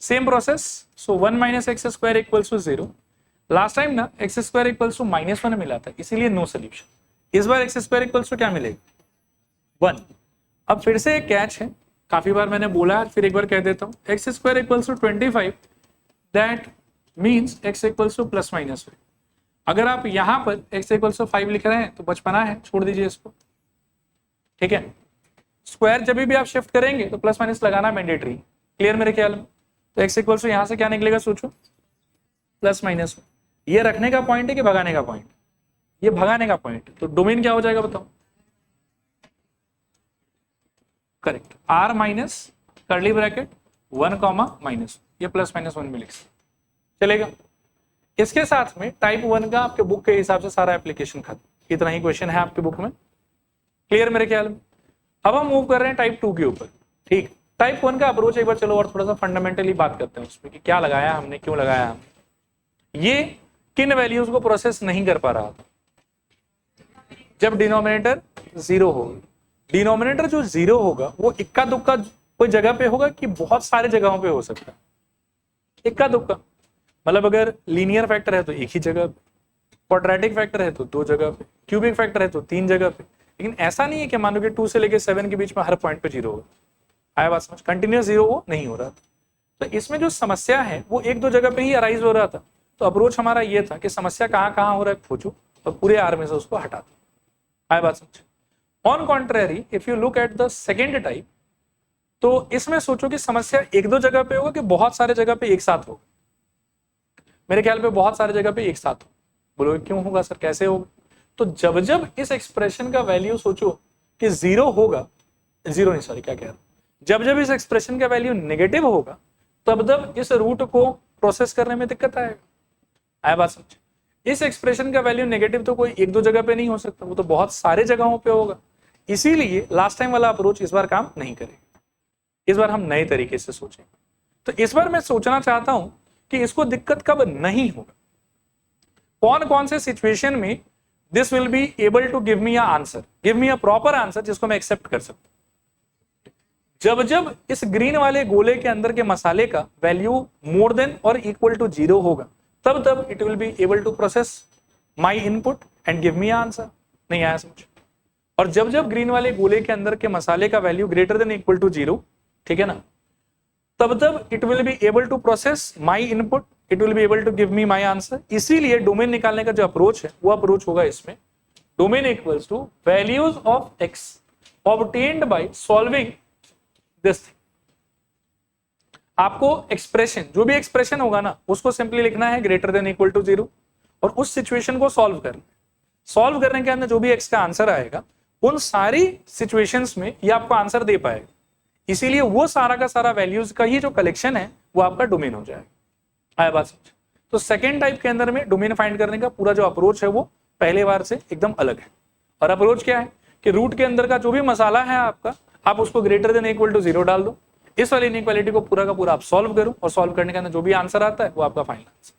same process, so 1 minus x square equals to 0। Last time ना एक्स स्क्वायर इक्वल्स टू -1 मिला था, इसीलिए नो सोल्यूशन। इस बार एक्स स्क्वायर इक्वल्स टू क्या मिलेगा, 1। अब फिर से एक कैच है, काफी बार मैंने बोला है, फिर एक बार कह देता हूं, x square equals to 25, that means x equals to +-5। अगर आप यहां पर एक्स इक्वल्स टू 5 लिख रहे हैं तो बचपना है, छोड़ दीजिए इसको। ठीक है, स्क्वायर जब भी आप शिफ्ट करेंगे तो +- लगाना मैंडेटरी। क्लियर मेरे ख्याल में। तो एक्स इक्वल्स टू यहां से क्या निकलेगा, सोचो +-। ये रखने का पॉइंट है कि भगाने का पॉइंट, ये भगाने का पॉइंट, तो डोमेन क्या हो जाएगा बताओ, correct, r minus curly bracket 1, -, ये +-1 में लिख चलेगा। इसके साथ में टाइप 1 का आपके बुक के हिसाब से सारा एप्लीकेशन खत्म। इतना ही क्वेश्चन है आपके बुक में। क्लियर मेरे ख्याल में। अब हम मूव कर रहे हैं टाइप 2 के ऊपर। ठीक, टाइप 1 का अप्रोच एक बार चलो और थोड़ा सा फंडामेंटली बात करते हैं उसमें कि क्या लगाया हमने, क्यों लगाया हमने। ये किन वैल्यूज को प्रोसेस नहीं कर पा रहा था? जब डिनोमिनेटर जीरो होगा। डिनोमिनेटर जो जीरो होगा वो इक्का दुक्का कोई जगह पे होगा कि बहुत सारे जगहों पे हो सकता है? इक्का दुक्का, मतलब अगर लीनियर फैक्टर है तो एक ही जगह पे, क्वाड्रेटिक फैक्टर है तो दो जगह पे, क्यूबिक फैक्टर है तो तीन जगह पे। लेकिन ऐसा नहीं है कि मान लो कि 2 से लेके 7 के बीच में हर पॉइंट पे जीरो होगा। आया बात समझ? कंटिन्यूस जीरो वो नहीं हो रहा था। तो इसमें जो समस्या है वो एक दो जगह पे ही अराइज हो रहा था। तो अप्रोच हमारा ये था कि समस्या कहाँ कहाँ हो रहा है खोजो और पूरे आर में से उसको हटा दो। आया बात समझ? On contrary if you look at the second type, तो इसमें सोचो कि समस्या एक दो जगह पे होगा कि बहुत सारे जगह पे एक साथ होगा? मेरे ख्याल पे बहुत सारे जगह पे एक साथ हो। बोलोगे क्यों होगा सर, कैसे होगा? तो जब जब इस एक्सप्रेशन का वैल्यू सोचो कि जीरो होगा, जीरो नहीं सॉरी क्या कह रहा हूं, जब जब इस एक्सप्रेशन का वैल्यू नेगेटिव होगा तब तब इस रूट को प्रोसेस करने में दिक्कत आएगा। आया बात समझ? इस एक्सप्रेशन का वैल्यू नेगेटिव तो कोई एक दो जगह पे नहीं हो सकता, वो तो बहुत सारे जगहों पे होगा। इसीलिए लास्ट टाइम वाला अप्रोच इस बार काम नहीं करेगा। इस बार हम नए तरीके से सोचेंगे। तो इस बार मैं सोचना चाहता हूं कि इसको दिक्कत कब नहीं होगा, कौन कौन से सिचुएशन में this will be able to give me answer, give me a proper answer जिसको मैं एक्सेप्ट कर सकता हूं। जब जब इस ग्रीन वाले गोले के अंदर के मसाले का वैल्यू मोर देन और इक्वल टू जीरो होगा तब तब it will be able to process my input and give me answer. नहीं आया समझ? और जब जब ग्रीन वाले गोले के अंदर के मसाले का value greater than equal to zero, ठीक है ना, तब तब it will be able to process my input, it will be able to give me my answer. इसीलिए डोमेन निकालने का जो अप्रोच है वो अप्रोच होगा इसमें domain equals to values of x obtained by solving this thing. आपको एक्सप्रेशन, जो भी एक्सप्रेशन होगा ना, उसको सिंपली लिखना है greater than equal to zero और उस सिचुएशन को सॉल्व करना। सॉल्व करने के अंदर जो भी एक्स का आंसर आएगा उन सारी सिचुएशंस में ये आपको आंसर दे पाएगा। इसीलिए वो सारा का सारा वैल्यूज का ही जो कलेक्शन है वो आपका डोमेन हो जाएगा। आया बात समझ? तो सेकेंड टाइप के अंदर में डोमेन फाइंड करने का पूरा जो अप्रोच है वो पहले बार से एकदम अलग है। और अप्रोच क्या है कि रूट के अंदर का जो भी मसाला है आपका, आप उसको greater than equal to zero डाल दो, इस वाली इनइक्वालिटी को पूरा का पूरा आप सॉल्व करो और सॉल्व करने के अंदर जो भी आंसर आता है वो आपका फाइनल आंसर।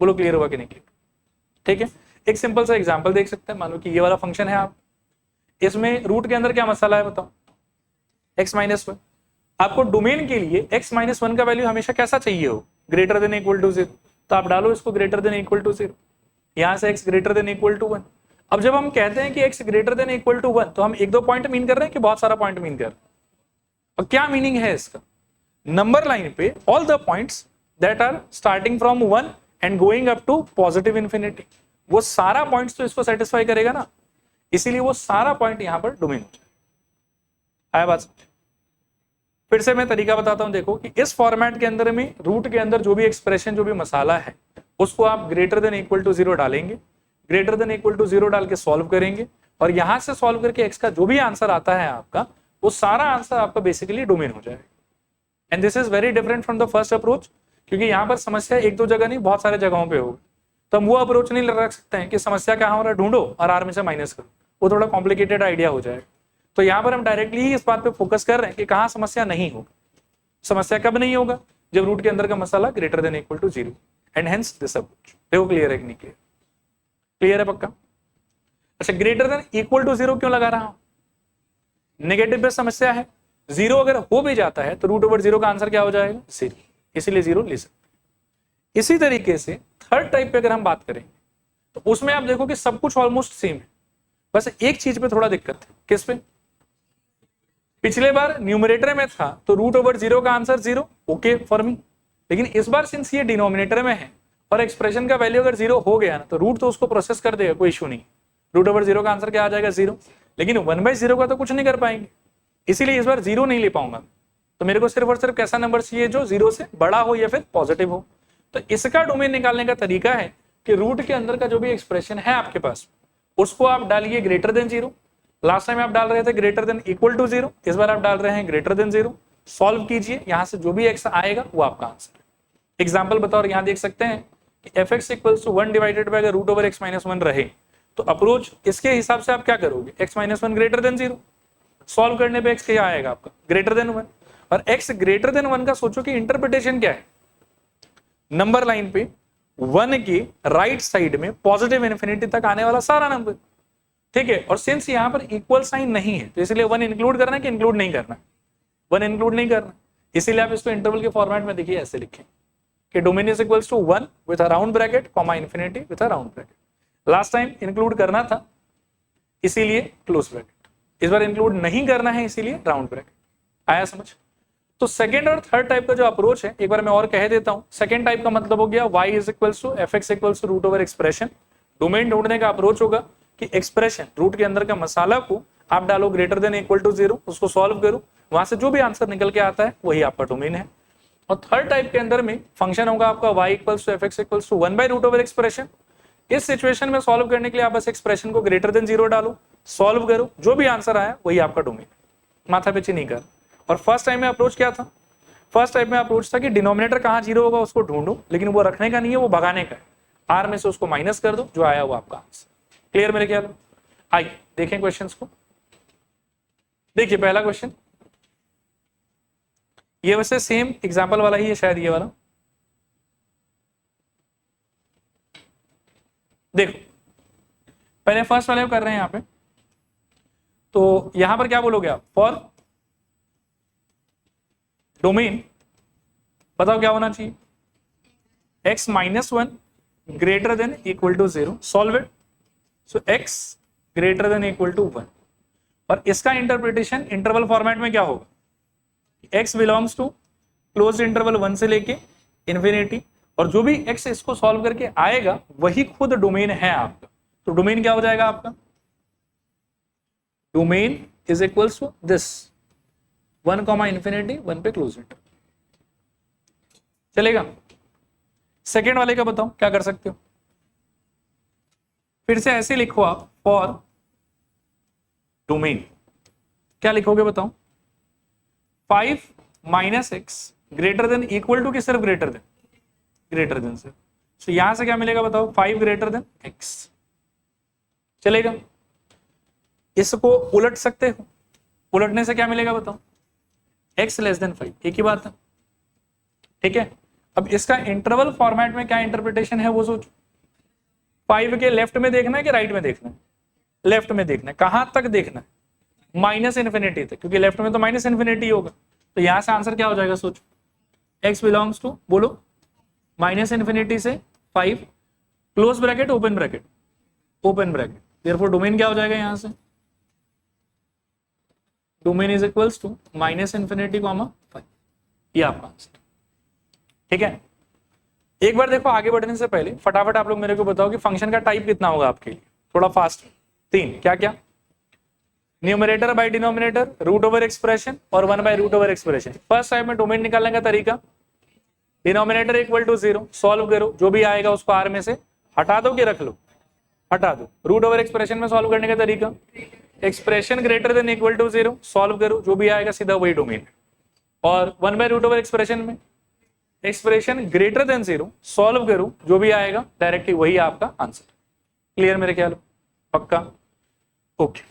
बोलो क्लियर होगा कि नहीं क्लियर? ठीक है, एक सिंपल सा एग्जांपल देख सकते हैं। मान लो कि ये वाला फंक्शन है, आप इसमें रूट के अंदर क्या मसाला है बताओ, x माइनस वन। आपको डोमेन के लिए x माइनस वन का वैल्यू हमेशा कैसा चाहिए हो, greater than equal to zero. तो आप डालो इसको greater than equal to zero, यहां से x greater than equal to one. अब जब हम कहते हैं कि x greater than equal to one तो हम एक दो पॉइंट मीन कर रहे हैं कि बहुत सारा पॉइंट मीन कर रहे हैं? और क्या मीनिंग है इसका? नंबर लाइन पे all the points that are starting from one and going up to positive infinity, वो सारा पॉइंट्स तो इसको सेटिस्फाई करेगा ना, इसीलिए वो सारा पॉइंट यहां पर डोमेन हो जाएगा। आया बात समझ? फिर से मैं तरीका बताता हूं, देखो कि इस फॉर्मेट के अंदर में रूट के अंदर जो भी एक्सप्रेशन, जो भी मसाला है, उसको आप greater than equal to zero डालेंगे, greater than equal to zero डाल के सॉल्व करेंगे और यहां से सॉल्व करके एक्स का जो भी आंसर आता है आपका, वो सारा आंसर आपका बेसिकली डोमेन हो जाएगा। And this is very different from the first approach, क्योंकि यहां पर समस्या एक दो जगह नहीं बहुत सारे जगहों पे होगी। तो हम वो अप्रोच नहीं रख सकते हैं कि समस्या कहां हो रहा है ढूंढो और आर में से माइनस करो, वो थोड़ा कॉम्प्लिकेटेड आइडिया हो जाएगा। तो यहां पर हम डायरेक्टली ही इस बात पे फोकस कर रहे हैं कि कहां समस्या नहीं होगा। समस्या कब नहीं होगा? जब रूट के अंदर का मसाला greater than equal to zero, and hence this approach. देखो क्लियर है कि नहीं क्लियर? क्लियर है पक्का? अच्छा, greater than equal to zero क्यों लगा रहा हूं? नेगेटिव पे समस्या है, जीरो अगर हो भी जाता है तो रूट ओवर जीरो का आंसर क्या हो जाएगा? जीरो, इसीलिए जीरो ले सकते। इसी तरीके से थर्ड टाइप पे अगर हम बात करें तो उसमें आप देखो कि सब कुछ ऑलमोस्ट सेम है, बस एक चीज पे थोड़ा दिक्कत है। किस पे? पिछले बार न्यूमरेटर में था तो रूट ओवर जीरो का answer zero, okay for me. लेकिन इस बार सिंस ये डिनोमिनेटर में है और एक्सप्रेशन का वैल्यू अगर जीरो हो गया ना तो रूट तो उसको प्रोसेस कर देगा, कोई इशू नहीं। रूट ओवर जीरो का आंसर क्या आ जाएगा? जीरो। लेकिन वन बाई जीरो का तो कुछ नहीं कर पाएंगे, इसीलिए इस बार जीरो नहीं ले पाऊंगा। तो मेरे को सिर्फ और सिर्फ कैसा नंबर चाहिए जो जीरो से बड़ा हो या फिर पॉजिटिव हो। तो इसका डोमेन निकालने का तरीका है कि रूट के अंदर का जो भी एक्सप्रेशन है आपके पास, उसको आप डालिए greater than zero. Last time आप डाल रहे थे greater than equal to zero, इस बार आप डाल रहे हैं ग्रेटर देन जीरो। सॉल्व कीजिए, यहां से जो भी एक्स आएगा वो आपका आंसर है। एग्जाम्पल बताओ, और यहां देख सकते हैं कि f x equals to one divided by root over x minus one रहे तो अप्रोच इसके हिसाब से आप क्या करोगे? X minus one greater than zero. Solve करने पे एक्स क्या आएगा आपका? Greater than one. और एक्स ग्रेटर देन वन का सोचो कि इंटरप्रिटेशन क्या है। नंबर लाइन पे 1 की राइट साइड में पॉजिटिव इन्फिनिटी तक आने वाला सारा नंबर, ठीक है। और सिंस यहाँ पर इक्वल साइन नहीं है तो इसलिए 1 इंक्लूड करना है कि इंक्लूड नहीं करना है, 1 इंक्लूड नहीं करना, इसीलिए आप इसको इंटरवल के फॉर्मेट में देखिए ऐसे लिखें कि domain is equals to 1 with a round bracket comma infinity with a round bracket. Last time include करना था इसीलिए क्लोज ब्रैकेट, इस बार इंक्लूड नहीं करना है इसीलिए राउंड ब्रैकेट। आया समझ? तो सेकेंड और थर्ड टाइप का जो अप्रोच है एक बार मैं और कह देता हूं। सेकेंड टाइप का मतलब हो गया y is equals to f x equals to root over expression. Domain ढूंढने का अप्रोच होगा कि एक्सप्रेशन रूट के अंदर का मसाला को आप डालो ग्रेटर देन इक्वल टू 0, उसको सॉल्व करो, वहां से जो भी आंसर निकल के आता है वही आपका डोमेन है। और थर्ड टाइप के अंदर में फंक्शन होगा आपका y equals to f x equals to 1 by root over expression. इस सिचुएशन में सॉल्व करने के लिए आप बस एक्सप्रेशन को ग्रेटर देन 0 डालो, सॉल्व करो, जो भी आंसर आया वही आपका डोमेन, माथा पीछे नहीं कर। और फर्स्ट टाइम में अप्रोच क्या था? फर्स्ट टाइप में अप्रोच था कि डिनोमिनेटर कहाँ 0 होगा उसको ढूंढो, लेकिन वो रखने का नहीं है, वो भगाने का है। आर में से उसको माइनस कर दो, जो आया वो आपका आंसर। क्लियर मेरे ख्याल में? आइए देखें क्वेश्चंस को। देखिए पहला क्वेश्चन, ये वैसे सेम एग्जाम्पल वाला ही है शायद, ये वाला देखो। पहले फर्स्ट वाले कर रहे हैं यहाँ पे, तो यहां पर क्या बोलोगे आप? फॉर डोमेन बताओ क्या होना चाहिए? x minus 1 greater than equal to 0, solve it. So x greater than equal to 1, और इसका इंटरप्रिटेशन इंटरवल फॉर्मेट में क्या होगा? x belongs to close interval 1 से लेके इंफिनिटी, और जो भी x इसको सॉल्व करके आएगा वही खुद डोमेन है आपका। तो डोमेन क्या हो जाएगा आपका? Domain is equals to this 1 comma infinity 1 पे क्लोज इंटरवल। चलेगा? सेकेंड वाले का बताओ क्या कर सकते हो? फिर से ऐसे लिखो आप, फॉर डोमेन क्या लिखोगे बताओ? 5 minus x greater than equal to कि सिर्फ ग्रेटर देन? ग्रेटर देन से। तो यहां से क्या मिलेगा बताओ? 5 ग्रेटर देन एक्स। चलेगा? इसको उलट सकते हो, उलटने से क्या मिलेगा बताओ? x लेस देन 5, एक ही बात है, ठीक है। अब इसका इंटरवल फॉर्मेट में क्या इंटरप्रिटेशन है वो सोचो। 5 के लेफ्ट में देखना है कि राइट में देखना है? लेफ्ट में देखना है। कहां तक देखना है? माइनस इन्फिनिटी तक, क्योंकि लेफ्ट में तो माइनस इन्फिनिटी होगा। तो यहां से आंसर क्या हो जाएगा सोचो? x बिलोंग्स टू बोलो माइनस इन्फिनिटी से 5, close bracket open bracket, open bracket, therefore domain क्या हो जाएगा यहां से? Domain is equals to minus infinity comma 5, ये आपका आंसर, ठीक है। एक बार देखो आगे बढ़ने से पहले फटाफट आप लोग मेरे को बताओ कि फंक्शन का टाइप कितना होगा आपके लिए, थोड़ा फास्ट। 3 क्या क्या? Numerator by denominator, root over expression और 1 by root over expression. First type में डोमेन निकालने का तरीका, डिनोमिनेटर इक्वल टू 0, सॉल्व करो, जो भी आएगा उसको आर में से हटा दो कि रख लो? हटा दो। रूट ओवर एक्सप्रेशन में सॉल्व करने का तरीका, expression greater than equal to 0, solve करो, जो भी आएगा सीधा वही डोमेन। और 1 बाय रूट ओवर एक्सप्रेशन में एक्सप्रेशन ग्रेटर देन 0, सॉल्व करो, जो भी आएगा डायरेक्टली वही आपका आंसर। क्लियर मेरे ख्याल? पक्का? ओके।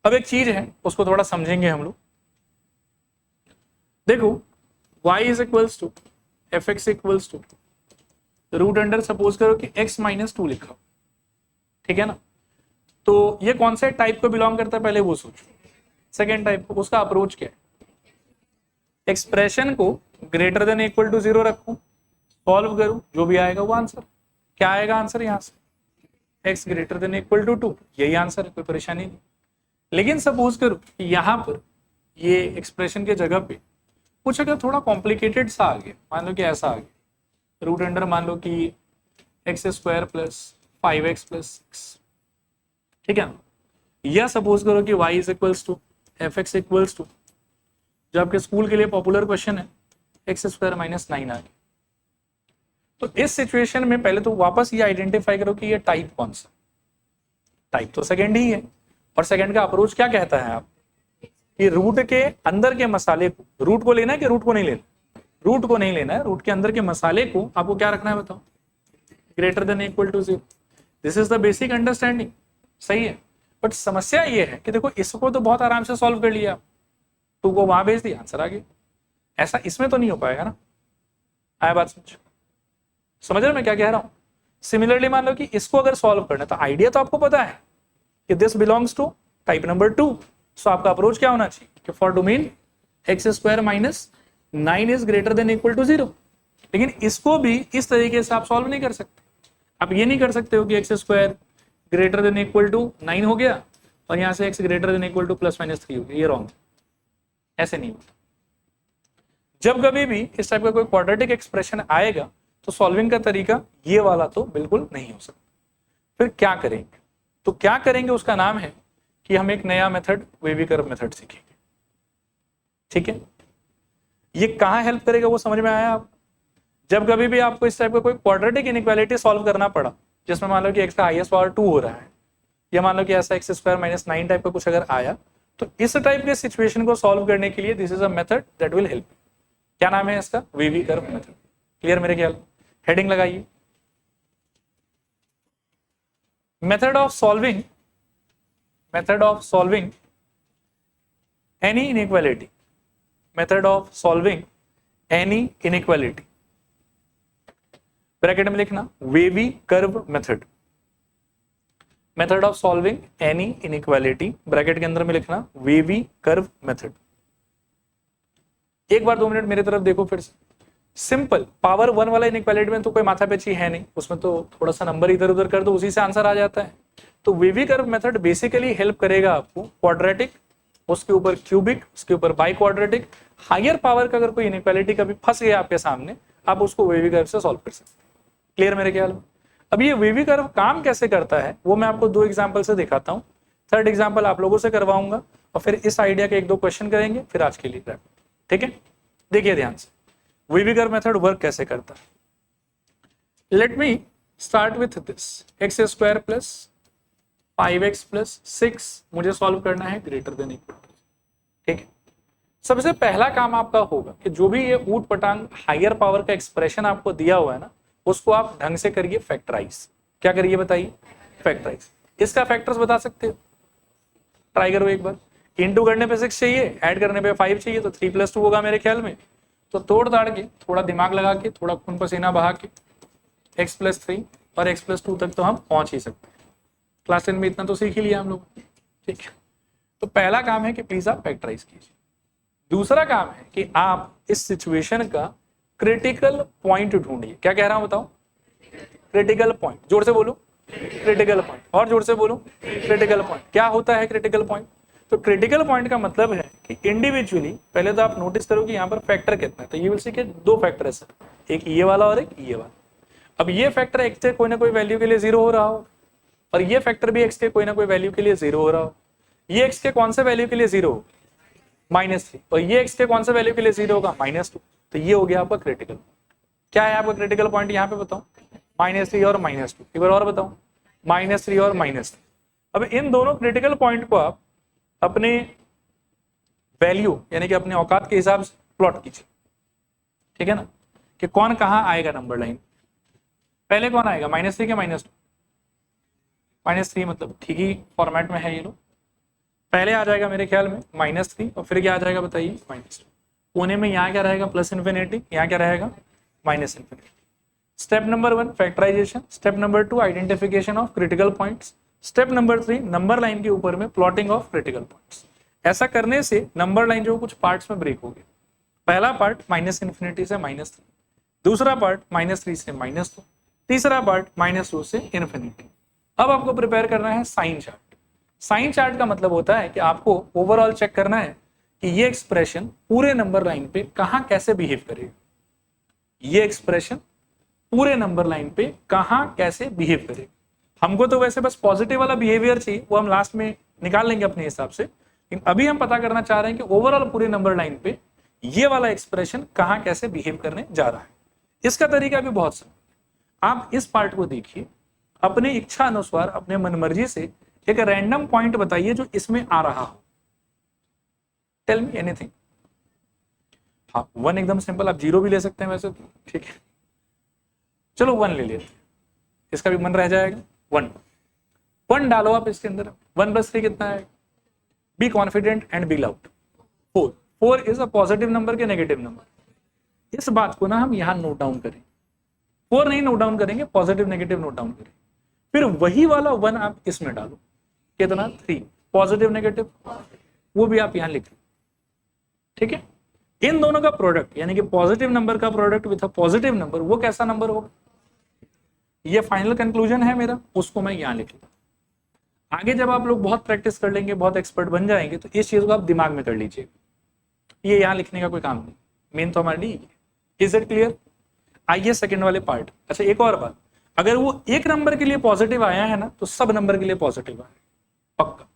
अब एक चीज है उसको थोड़ा समझेंगे हम लोग। देखो y is equals to f x equals to root under, suppose करो कि x माइनस 2 लिखा, ठीक है ना। तो ये कौन से टाइप को बिलोंग करता है पहले वो सोचो। सेकेंड टाइप को। उसका अप्रोच क्या है? एक्सप्रेशन को ग्रेटर देन इक्वल टू 0 रखो, सॉल्व करो, जो भी आएगा वो आंसर। क्या आएगा आंसर यहां से? x greater than equal to 2, यही आंसर है, कोई परेशानी नहीं। लेकिन सपोज करो कि यहां पर ये एक्सप्रेशन के जगह पे कुछ अगर थोड़ा कॉम्प्लिकेटेड सा आ गया, मान लो कि ऐसा आ गया, रूट अंडर मान लो कि x square plus 5x plus 6, ठीक है ना। या सपोज करो कि y is equals to f x equals to, जो आपके स्कूल के लिए पॉपुलर क्वेश्चन है, एक्स स्क्वायर माइनस 9 आ गया। तो इस सिचुएशन में पहले तो वापस ये आइडेंटिफाई करो कि ये टाइप कौन सा। टाइप तो सेकेंड ही है, और सेकेंड का अप्रोच क्या कहता है आप कि रूट के अंदर के मसाले को, रूट को लेना है कि रूट को नहीं लेना? रूट को नहीं लेना है, रूट के अंदर के मसाले को आपको क्या रखना है बताओ? Greater than equal to 0। This is the basic understanding, सही है। बट समस्या ये है कि देखो इसको तो बहुत आराम से सॉल्व कर लिया, 2 को वहां भेज दिया, आंसर आ गया। ऐसा इसमें तो नहीं हो पाएगा ना। आया बात समझ? समझ रहे मैं क्या कह रहा हूं? सिमिलरली मान लो कि इसको अगर सॉल्व करना है तो आइडिया तो आपको पता है कि this belongs to type number 2, so आपका अप्रोच क्या होना चाहिए कि for domain x square minus 9 is greater than equal to 0। लेकिन इसको भी इस तरीके से आप सॉल्व नहीं कर सकते। आप ये नहीं कर सकते हो कि x square greater than equal to 9 हो गया और यहां से x greater than equal to plus minus 3 हो गया, ये रॉन्ग, ऐसे नहीं होता। जब कभी भी इस टाइप का कोई क्वाड्रेटिक एक्सप्रेशन आएगा तो सॉल्विंग का तरीका ये वाला तो बिल्कुल नहीं हो सकता। फिर क्या करेंगे? तो क्या करेंगे उसका नाम है कि हम एक नया मेथड वेवी कर्व मेथड सीखेंगे। ठीक है, ये कहां हेल्प करेगा वो समझ में आया आप? जब कभी भी आपको इस टाइप का कोई क्वाड्रेटिक इनइक्वालिटी सॉल्व करना पड़ा, जिसमें मान लो कि एक्स का हाईएस्ट पावर 2 हो रहा है, या मान लो कि ऐसा एक्स स्क्वायर माइनस 9 टाइप का कुछ अगर आया, तो इस टाइप के सिचुएशन को सॉल्व करने के लिए this is a method that will help. क्या नाम है इसका? Wavy curve method. क्लियर मेरे ख्याल? हेडिंग लगाइए, method of solving any inequality, method of solving any inequality, bracket में लिखना wavy curve method, method of solving any inequality, bracket के अंदर में लिखना वेवी कर्व मेथड। एक बार 2 मिनट मेरी तरफ देखो फिर से। सिंपल पावर 1 वाला इनइक्वालिटी में तो कोई माथापेची है नहीं, उसमें तो थोड़ा सा नंबर इधर उधर कर दो, उसी से आंसर आ जाता है। तो wavy curve method basically help करेगा आपको क्वाड्रेटिक, उसके ऊपर क्यूबिक, उसके ऊपर बाई क्वाड्रेटिक, हायर पावर का अगर कोई इनइक्वालिटी कभी फंस गया आपके सामने, आप उसको वेवी कर्व से सॉल्व कर सकते हैं। क्लियर मेरे ख्याल में? अब ये वेवी कर्व काम कैसे करता है वो मैं आपको 2 एग्जाम्पल से दिखाता हूँ। थर्ड एग्जाम्पल आप लोगों से करवाऊंगा और फिर इस आइडिया के 1-2 क्वेश्चन करेंगे, फिर आज के लिए। ठीक है, देखिए ध्यान से वेवी कर्व मेथड वर्क कैसे करता है। Let me start with this x square plus 5x plus 6 मुझे सॉल्व करना है ग्रेटर देन इक्वल टू। ठीक है, सबसे पहला काम आपका होगा कि जो भी ये ऊट पटांग हायर पावर का एक्सप्रेशन आपको दिया हुआ है ना, उसको आप ढंग से करिए फैक्टराइज। क्या करिए बताइए? फैक्टराइज। इसका फैक्टर्स बता सकते हो? ट्राई करो एक बार। इनटू करने पे 6 चाहिए, ऐड करने पे 5 चाहिए, तो 3 + 2 होगा मेरे ख्याल में। तो तोड़ ताड़ के, थोड़ा दिमाग लगा के, थोड़ा खून पसीना बहा के x + 3 और x + 2 तक तो हम पहुंच ही सकते हैं। क्लास 10 में इतना तो सीख ही लिया हम लोग। ठीक है, तो पहला काम है कि प्लीज आप फैक्टराइज कीजिए। दूसरा काम है कि आप इस सिचुएशन का क्रिटिकल पॉइंट ढूंढिए। क्या कह रहा हूं बताओ? Critical point. जोर से बोलो क्रिटिकल पॉइंट, और जोर से बोलो क्रिटिकल पॉइंट। क्या होता है क्रिटिकल पॉइंट? तो क्रिटिकल पॉइंट का मतलब है कि इंडिविजुअली पहले तो आप नोटिस करो कि यहाँ पर फैक्टर कितना है। तो ये विल सी के 2 फैक्टर है सर, एक ये वाला और एक ये वाला। अब ये फैक्टर x के कोई ना कोई वैल्यू के लिए 0 हो रहा हो, और ये फैक्टर भी x के कोई ना कोई वैल्यू के लिए 0 हो रहा हो। ये x के कौन से वैल्यू के लिए 0 हो? -3। और ये x के कौन से वैल्यू के लिए 0 होगा? -2। तो ये हो गया आपका क्रिटिकल। क्या है आपका क्रिटिकल पॉइंट यहाँ पे बताओ? -3 और -2। एक बार और बताओ, -3 और -3। अब इन दोनों क्रिटिकल पॉइंट को आप अपने वैल्यू यानी कि अपने औकात के हिसाब से प्लॉट कीजिए। ठीक है ना, कि कौन कहां आएगा नंबर लाइन। पहले कौन आएगा? -3 के -2? -3 मतलब ठीक ही फॉर्मेट में है ये लोग। पहले आ जाएगा मेरे ख्याल में -3 और फिर क्या आ जाएगा बताइए? -2। कोने में यहाँ क्या रहेगा? +∞। यहाँ क्या रहेगा? -∞। Step number 1 factorization. Step number 2 identification of critical points. Step number 3 number line के ऊपर में प्लॉटिंग ऑफ क्रिटिकल पॉइंट्स। ऐसा करने से नंबर लाइन जो कुछ पार्ट्स में ब्रेक हो गए। पहला पार्ट -∞ से -3, दूसरा पार्ट -3 से -2, तीसरा पार्ट -2 से ∞। अब आपको प्रिपेयर करना है साइन चार्ट। साइन चार्ट का मतलब होता है कि आपको ओवरऑल चेक करना है कि ये एक्सप्रेशन पूरे नंबर लाइन पे कहां कैसे बिहेव करेगा। ये एक्सप्रेशन पूरे नंबर लाइन पे कहां कैसे बिहेव करेगा। हमको तो वैसे बस पॉजिटिव वाला बिहेवियर चाहिए, वो हम लास्ट में निकाल लेंगे अपने हिसाब से। लेकिन अभी हम पता करना चाह रहे हैं कि ओवरऑल पूरे नंबर लाइन पे ये वाला एक्सप्रेशन कहां कैसे बिहेव करने जा रहा है। इसका तरीका भी बहुत सिंपल। आप इस पार्ट को देखिए, अपनी इच्छा अनुसार अपने मनमर्जी से एक रैंडम पॉइंट बताइए जो इसमें आ रहा हो। Tell me anything. हाँ 1 एकदम सिंपल, आप 0 भी ले सकते हैं वैसे तो। ठीक है, चलो 1 ले लेते हैं, इसका भी मन रह जाएगा। 1 डालो आप इसके अंदर। 1 + 3 कितना है? Be confident and be loud. 4 is a positive number के नेगेटिव नंबर। इस बात को ना हम यहां नोट डाउन करें। 4 नहीं नोट डाउन करेंगे, पॉजिटिव नेगेटिव नोट डाउन करेंगे। फिर वही वाला 1 आप इसमें डालो, कितना 3, पॉजिटिव नेगेटिव वो भी आप यहां लिख लो, ठीक है। इन दोनों का प्रोडक्ट यानी कि पॉजिटिव नंबर का product with a positive number, वो कैसा नंबर होगा, ये फाइनल कंक्लूजन है मेरा, उसको मैं यहां लिख लूँ। आगे जब आप लोग बहुत प्रैक्टिस कर लेंगे, बहुत एक्सपर्ट बन जाएंगे, तो इस चीज को आप दिमाग में कर लीजिए, ये यहां लिखने का कोई काम नहीं, मेन तो हमारी नहीं। Is it clear? आइए सेकंड वाले पार्ट। अच्छा एक और बात, अगर वो एक नंबर के लिए पॉजिटिव आया है ना, तो सब नंबर के लिए पॉजिटिव आया पक्का,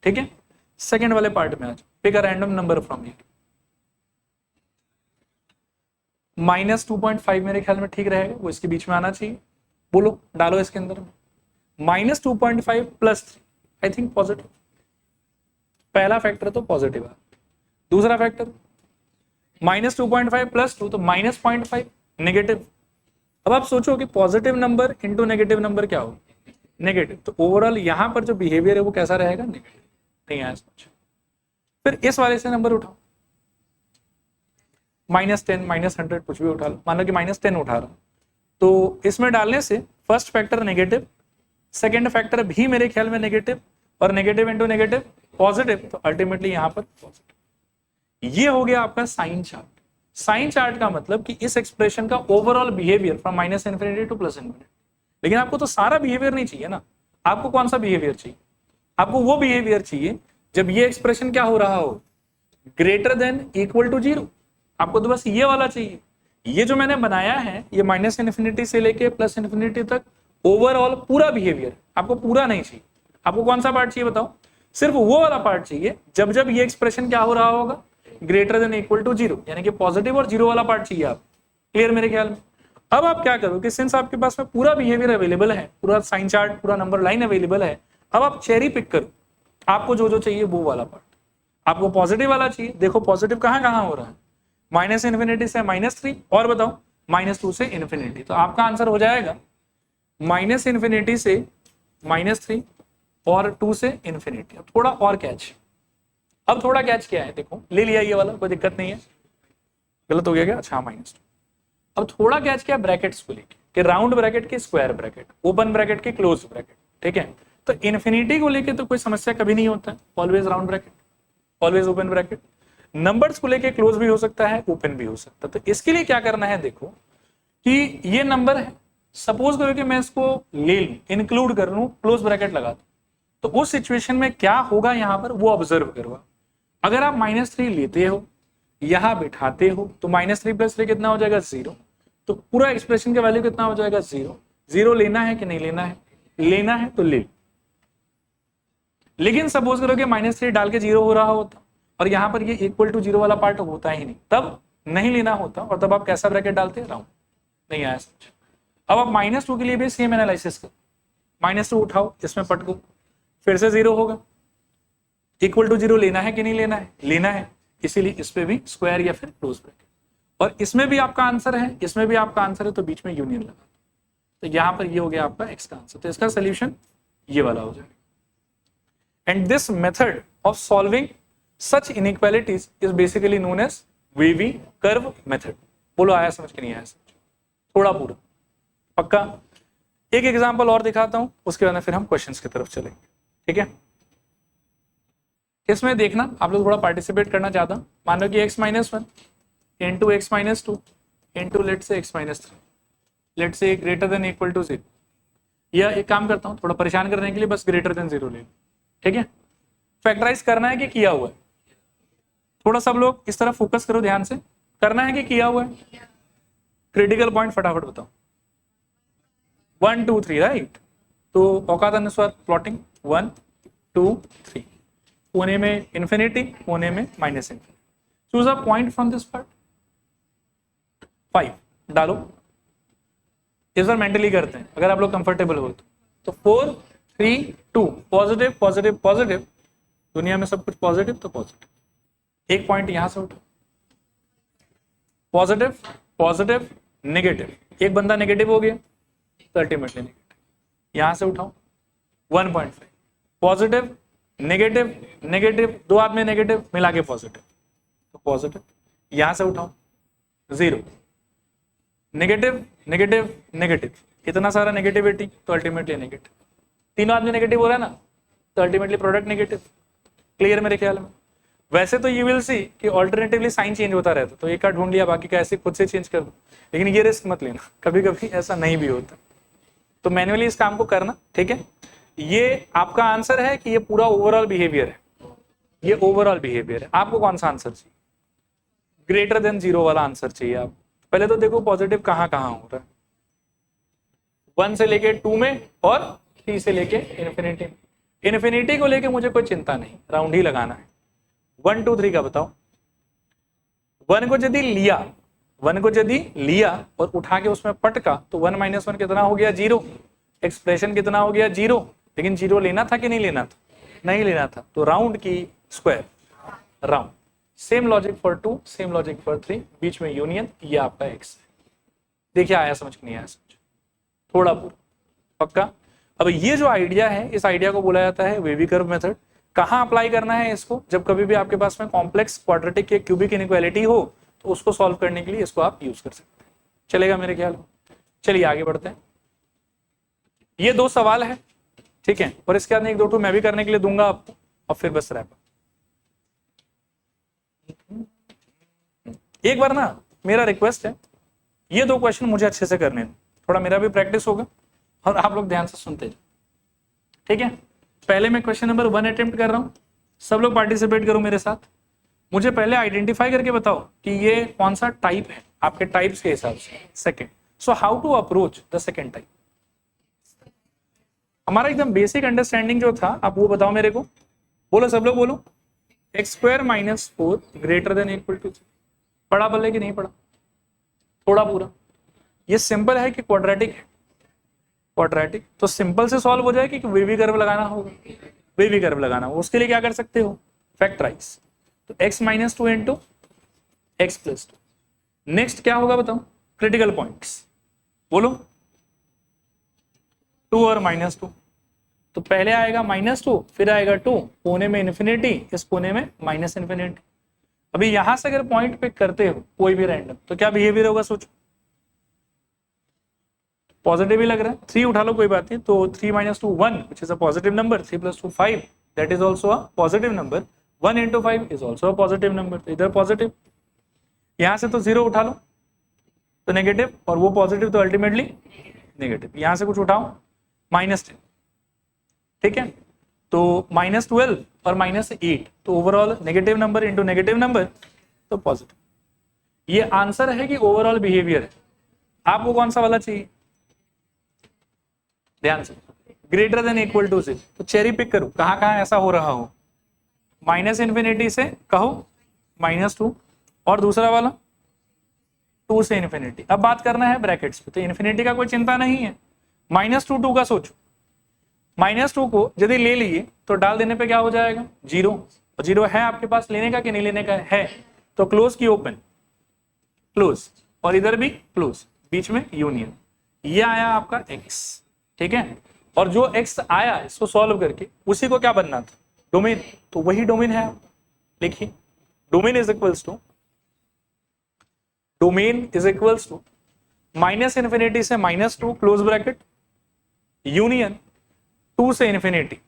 ठीक है। सेकंड वाले पार्ट में आज pick a random number from here. -2.5 मेरे ख्याल में ठीक रहेगा, वो इसके बीच में आना चाहिए, बोलो डालो इसके अंदर में। -2.5 + 3 आई थिंक पॉजिटिव, पहला फैक्टर तो पॉजिटिव है, दूसरा फैक्टर -2.5 + 2 तो -0.5 नेगेटिव। अब आप सोचो कि positive number into negative number क्या हो, नेगेटिव, तो ओवरऑल यहां पर जो बिहेवियर है वो कैसा रहेगा, नेगेटिव, नहीं आया समझ। फिर इस वाले से नंबर उठाओ, -10 -100 कुछ भी उठा लो, मान लो कि -10 उठा रहा हूं, तो इसमें डालने से first factor negative, second factor भी मेरे ख्याल में नेगेटिव, और नेगेटिव इंटू नेगेटिव पॉजिटिव, तो अल्टीमेटली यहां पर पॉजिटिव। ये हो गया आपका साइन चार्ट। साइन चार्ट का मतलब कि इस एक्सप्रेशन का ओवरऑल बिहेवियर फ्रॉम -∞ टू +∞। लेकिन आपको तो सारा बिहेवियर नहीं चाहिए ना, आपको कौन सा बिहेवियर चाहिए, आपको वो बिहेवियर चाहिए जब ये एक्सप्रेशन क्या हो रहा हो, ग्रेटर देन इक्वल टू 0। आपको तो बस ये वाला चाहिए। ये जो मैंने बनाया है ये -∞ से लेके +∞ तक ओवरऑल पूरा बिहेवियर, आपको पूरा नहीं चाहिए। आपको कौन सा पार्ट चाहिए बताओ, सिर्फ वो वाला पार्ट चाहिए जब जब ये एक्सप्रेशन क्या हो रहा होगा, ग्रेटर देन इक्वल टू 0, यानी कि पॉजिटिव और 0 वाला पार्ट चाहिए आप। क्लियर मेरे ख्याल में? अब आप क्या करोगे, सिंस आपके पास में पूरा बिहेवियर अवेलेबल है, पूरा साइन चार्ट, पूरा नंबर लाइन अवेलेबल है, अब आप चेरी पिक करो, आपको जो जो चाहिए वो वाला पार्ट। आपको पॉजिटिव वाला चाहिए, देखो पॉजिटिव कहां कहां हो रहा है, -∞ से -3, और बताओ -2 से ∞। तो आपका आंसर हो जाएगा -∞ से -3 और 2 से ∞। अब थोड़ा और कैच, अब थोड़ा कैच क्या है, देखो ले लिया ये वाला, कोई दिक्कत नहीं है, गलत हो गया क्या, अच्छा -2। अब थोड़ा कैच क्या, ब्रैकेट्स को लेके, कि राउंड ब्रैकेट के स्क्वायर ब्रैकेट, ओपन ब्रैकेट के क्लोज ब्रैकेट, ठीक है। तो इन्फिनिटी को लेके तो कोई समस्या कभी नहीं होता है, always round bracket, always open bracket. Numbers को लेके क्लोज भी हो सकता है, ओपन भी हो सकता है। तो इसके लिए क्या करना है, देखो कि ये नंबर है, सपोज करो कि मैं इसको ले लूं, इंक्लूड कर लूं, क्लोज ब्रैकेट लगा दूं, तो उस सिचुएशन में क्या होगा यहां पर वो ऑब्जर्व करो। अगर आप -3 लेते हो, यहां बिठाते हो, तो -3 + 3 कितना हो जाएगा, 0। तो पूरा एक्सप्रेशन का वैल्यू कितना हो जाएगा, 0। 0 लेना है कि नहीं लेना है, लेना है तो ले। लेकिन सपोज करो कि -3 डाल के 0 हो रहा होता, और यहां पर ये इक्वल टू 0 वाला पार्ट होता ही नहीं, तब नहीं लेना होता, और तब आप कैसा ब्रैकेट डालते हैं, राउंड। नहीं आया समझ। अब आप -2 के लिए भी सेम एनालिसिस करो, -2 उठाओ, इसमें पटको, फिर से 0 होगा, इक्वल टू 0 लेना है कि नहीं लेना है, लेना है, इसीलिए इस पे भी स्क्वायर या फिर क्लोज ब्रैकेट। और इसमें भी आपका आंसर है, इसमें भी आपका आंसर है, तो बीच में यूनियन लगा, तो यहां पर ये हो गया आपका x का आंसर। तो इसका सोल्यूशन ये वाला हो जाएगा। And this method of solving such inequalities is basically known as wavy curve method. बोलो आया समझ के नहीं आया समझ, थोड़ा पूरा पक्का। एक एग्जांपल और दिखाता हूं, उसके बाद फिर हम क्वेश्चंस की तरफ चलेंगे, ठीक है। इसमें देखना आप लोग थोड़ा पार्टिसिपेट करना चाहता हूं। मान लो कि x-1 into x-2 into late से x-3, लेट से ग्रेटर देन इक्वल टू 0, या एक काम करता हूं थोड़ा परेशान करने के लिए बस ग्रेटर देन 0 ले लो, ठीक है। फैक्टराइज करना है कि किया हुआ है, थोड़ा सब लोग इस तरफ फोकस करो ध्यान से, करना है कि किया हुआ है, क्रिटिकल पॉइंट फटाफट बताओ। 1 2 3 राइट, तो औकात अनुसार प्लॉटिंग 1 2 3, कोने में इन्फिनिटी, कोने में -∞। Choose a point from this part. 5 डालो, इस बार मेंटली करते हैं अगर आप लोग कंफर्टेबल हो तो 4 3 2, पॉजिटिव पॉजिटिव पॉजिटिव, दुनिया में सब कुछ पॉजिटिव, तो पॉजिटिव। एक पॉइंट यहां से उठो, पॉजिटिव पॉजिटिव नेगेटिव, एक बंदा नेगेटिव हो गया तो अल्टीमेटली नेगेटिव। यहां से उठाओ 1.5, पॉजिटिव नेगेटिव नेगेटिव, दो आदमी नेगेटिव मिला के पॉजिटिव, तो पॉजिटिव। यहां से उठाओ 0, नेगेटिव नेगेटिव नेगेटिव, इतना सारा नेगेटिविटी तो अल्टीमेटली नेगेटिव, तीनों आदमी नेगेटिव हो रहा है ना, तो अल्टीमेटली प्रोडक्ट नेगेटिव। क्लियर मेरे ख्याल में? वैसे तो यू विल सी कि ऑल्टरनेटिवली साइन चेंज होता रहता, तो एक का ढूंढ लिया बाकी का ऐसे खुद से चेंज कर दो, लेकिन ये रिस्क मत लेना, कभी कभी ऐसा नहीं भी होता, तो मैन्युअली इस काम को करना। ठीक है, ये आपका आंसर है कि ये पूरा ओवरऑल बिहेवियर है, ये ओवरऑल बिहेवियर है। आपको कौन सा आंसर चाहिए? ग्रेटर देन 0 वाला आंसर चाहिए आप। पहले तो देखो पॉजिटिव कहाँ कहाँ हो रहा है, 1 से लेके 2 में और 3 से लेके इन्फिनिटी। इन्फिनिटी को लेके मुझे कोई चिंता नहीं, राउंड ही लगाना है। 1 2 3 का बताओ। 1 को यदि लिया, 1 को यदि लिया और उठा के उसमें पटका तो 1 - 1 कितना हो गया? 0। एक्सप्रेशन कितना हो गया? 0। लेकिन 0 लेना था कि नहीं लेना था? नहीं लेना था, तो राउंड की square, round. Same logic for 2, same logic for 3, बीच में यूनियन, ये आपका x है। देखिए आया समझ कि नहीं आया समझ? थोड़ा पूरा पक्का। अब ये जो आइडिया है, इस आइडिया को बोला जाता है वेवी कर्व मेथड। कहाँ अप्लाई करना है इसको? जब कभी भी आपके पास में कॉम्प्लेक्स क्वाड्रेटिक या क्यूबिक इनइक्वालिटी हो तो उसको सॉल्व करने के लिए इसको आप यूज कर सकते हैं। चलेगा मेरे ख्याल में? चलिए आगे बढ़ते हैं। ये 2 सवाल है, ठीक है, और इसके बाद 1 2 मैं भी करने के लिए दूंगा आपको, और फिर बस रैप। एक बार ना मेरा रिक्वेस्ट है, ये 2 क्वेश्चन मुझे अच्छे से करने दो, थोड़ा मेरा भी प्रैक्टिस होगा और आप लोग ध्यान से सुनते जाओ। ठीक है, पहले मैं क्वेश्चन नंबर 1 अटेम्प्ट कर रहा हूं, सब लोग पार्टिसिपेट करो मेरे साथ। मुझे पहले आइडेंटिफाई करके बताओ कि ये कौन सा टाइप है आपके टाइप्स के हिसाब से। Second, so how to approach the second type. हमारा एकदम बेसिक अंडरस्टैंडिंग जो था आप वो बताओ मेरे को। बोलो सब लोग बोलो। x² - 4 greater than equal to 3। पढ़ा बोले कि नहीं पढ़ा? थोड़ा पूरा। ये सिंपल है कि क्वाड्रेटिक है? क्वाड्रेटिक, तो सिंपल से सॉल्व हो जाएगी कि वेवी कर्व लगाना होगा? वेवी कर्व लगाना होगा। उसके लिए क्या कर सकते हो? फैक्टराइज। तो x - 2 इंटू x + 2। नेक्स्ट क्या होगा बताओ? क्रिटिकल पॉइंट्स बोलो। 2 और -2, तो पहले आएगा -2, फिर आएगा 2, कोने में इन्फिनिटी, इस कोने में -इन्फिनिटी। अभी यहां से अगर पॉइंट पिक करते हो कोई भी रैंडम, तो क्या बिहेवियर होगा सोचो? पॉजिटिव ही लग रहा है। 3 उठा लो कोई बात नहीं, तो 3 - 2 1 which is a positive number, 3 + 2 5 that is also a positive number, 1 × 5 is also a positive number, तो इधर पॉजिटिव। यहां से तो 0 उठा लो तो नेगेटिव, और वो पॉजिटिव तो अल्टीमेटली नेगेटिव। यहां से कुछ उठाओ -10, ठीक है, तो -12 और -8, तो overall negative number into negative number, तो पॉजिटिव। ये आंसर है कि ओवरऑल बिहेवियर है? आपको कौन सा वाला चाहिए? ध्यान से, ग्रेटर देन इक्वल टू से, तो चेरी पिक करो कहां कहां ऐसा हो रहा हो। -इन्फिनिटी से कहो -2, और दूसरा वाला 2 से इन्फिनिटी। अब बात करना है ब्रैकेट्स पे, तो इन्फिनिटी का कोई चिंता नहीं है। -2 2 का सोचो, -2 को यदि ले लिए तो डाल देने पे क्या हो जाएगा? 0। और 0 है आपके पास लेने का कि नहीं लेने का है? तो क्लोज की ओपन, क्लोज, और इधर भी क्लोज, बीच में यूनियन। ये आया आपका x, ठीक है, और जो x आया इसको सॉल्व करके उसी को क्या बनना था? डोमेन। तो वही डोमेन है, लिखिए domain is equals to, domain is equals to -minus infinity से -2 क्लोज ब्रैकेट, यूनियन 2 से इन्फिनिटी।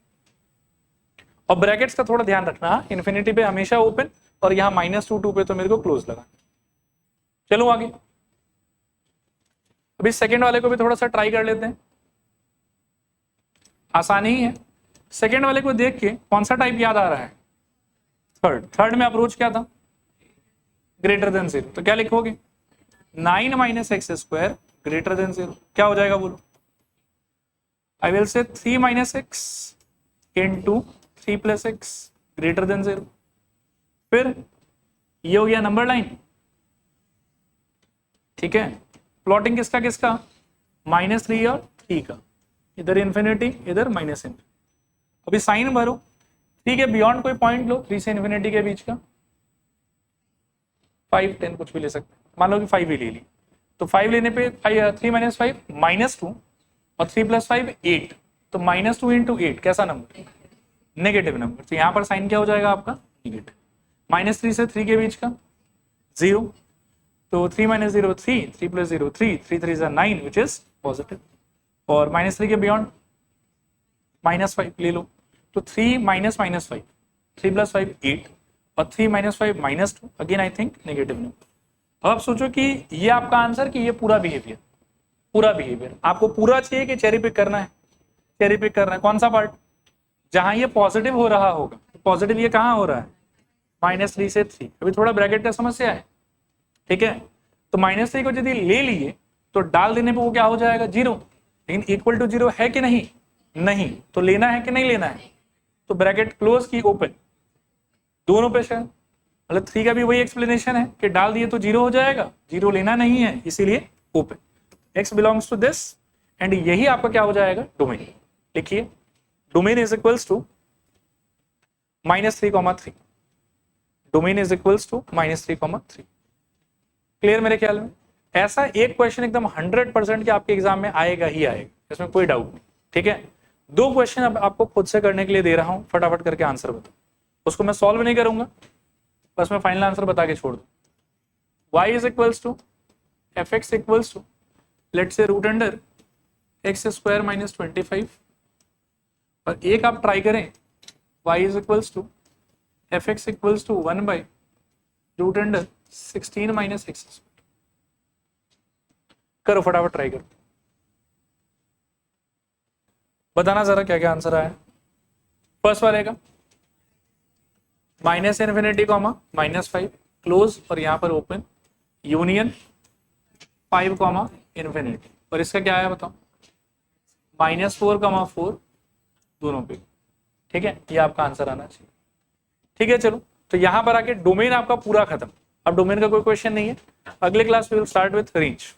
और ब्रैकेट्स का थोड़ा ध्यान रखना, इन्फिनिटी पे हमेशा ओपन, और यहां -2 2 पे तो मेरे को क्लोज लगा। चलो आगे, अभी सेकंड वाले को भी थोड़ा सा ट्राई कर लेते हैं, आसान ही है। सेकंड वाले को देख के कौन सा टाइप याद आ रहा है? थर्ड में अप्रोच क्या था? ग्रेटर देन 0, तो क्या लिखोगे? 9 - x² ग्रेटर देन 0, क्या हो जाएगा बोलो? I will say 3 - x into 3 + x greater than 0। फिर ये हो गया नंबर लाइन, ठीक है। प्लॉटिंग किसका किसका? -3 और 3 का, इधर इन्फिनिटी इधर -इन्फिनिटी। अभी साइन भरो, 3 के बियॉन्ड कोई पॉइंट लो, 3 से इन्फिनिटी के बीच का, 5 10 कुछ भी ले सकते, मान लो कि 5 ही ले ली, तो 5 लेने पे 3 - 5 -2, और 3 + 5 8, तो -2 × 8 कैसा नंबर? Negative number. तो यहां पर साइन क्या हो जाएगा आपका? नेगेटिव। -3 से 3 के बीच का 0, तो 3 - 0 3, 3 + 0 3, 3 3 is 9 विच इज पॉजिटिव। और -3 के बियॉन्ड -5 ले लो, तो 3 - -5, 3 + 5 8, और 3 - 5 -2, again I think negative number. अब सोचो कि ये आपका आंसर कि ये पूरा बिहेवियर आपको पूरा चाहिए कि चेरी पिक करना है? चेरी पिक करना है। कौन सा पार्ट? जहां ये पॉजिटिव हो रहा होगा, पॉजिटिव ये कहां हो रहा है? -3 से 3। अभी थोड़ा ब्रैकेट का समस्या है, ठीक है। तो -3 को यदि ले लिए तो डाल देने पे वो क्या हो जाएगा? 0। लेकिन इक्वल टू 0 है कि नहीं? नहीं। तो लेना है कि नहीं लेना है? तो ब्रैकेट क्लोज की ओपन, दोनों पे से मतलब 3 का भी वही एक्सप्लेनेशन है कि डाल दिए तो 0 हो जाएगा, 0 लेना नहीं है, इसीलिए open. x belongs to this and यही आपका क्या हो जाएगा? डोमेन। लिखिए domain is equals to -3,3। Domain is equals to -3,3। Clear मेरे ख्याल में? ऐसा एक क्वेश्चन एकदम 100% के आपके एग्जाम में आएगा ही आएगा, इसमें कोई डाउट नहीं, ठीक है। 2 क्वेश्चन अब आपको खुद से करने के लिए दे रहा हूं, फटाफट करके आंसर बताओ। उसको मैं सॉल्व नहीं करूंगा, बस मैं फाइनल आंसर बता के छोड़ दूं। y is equals to fx equals to let's say √x² - 25, और एक आप ट्राई करें y is equals to fx equals to 1/√16 - x²। करो फटाफट ट्राई करो, बताना जरा क्या क्या आंसर आया। फर्स्ट वाले का -∞, -5 क्लोज, और यहां पर ओपन, यूनियन 5, ∞, और इसका क्या आया बताओ? -4, 4 दोनों पे, ठीक है। ये आपका आंसर आना चाहिए, ठीक है। चलो तो यहां पर आके डोमेन आपका पूरा खत्म। अब डोमेन का कोई क्वेश्चन नहीं है। अगले क्लास में विल स्टार्ट विथ रेंज।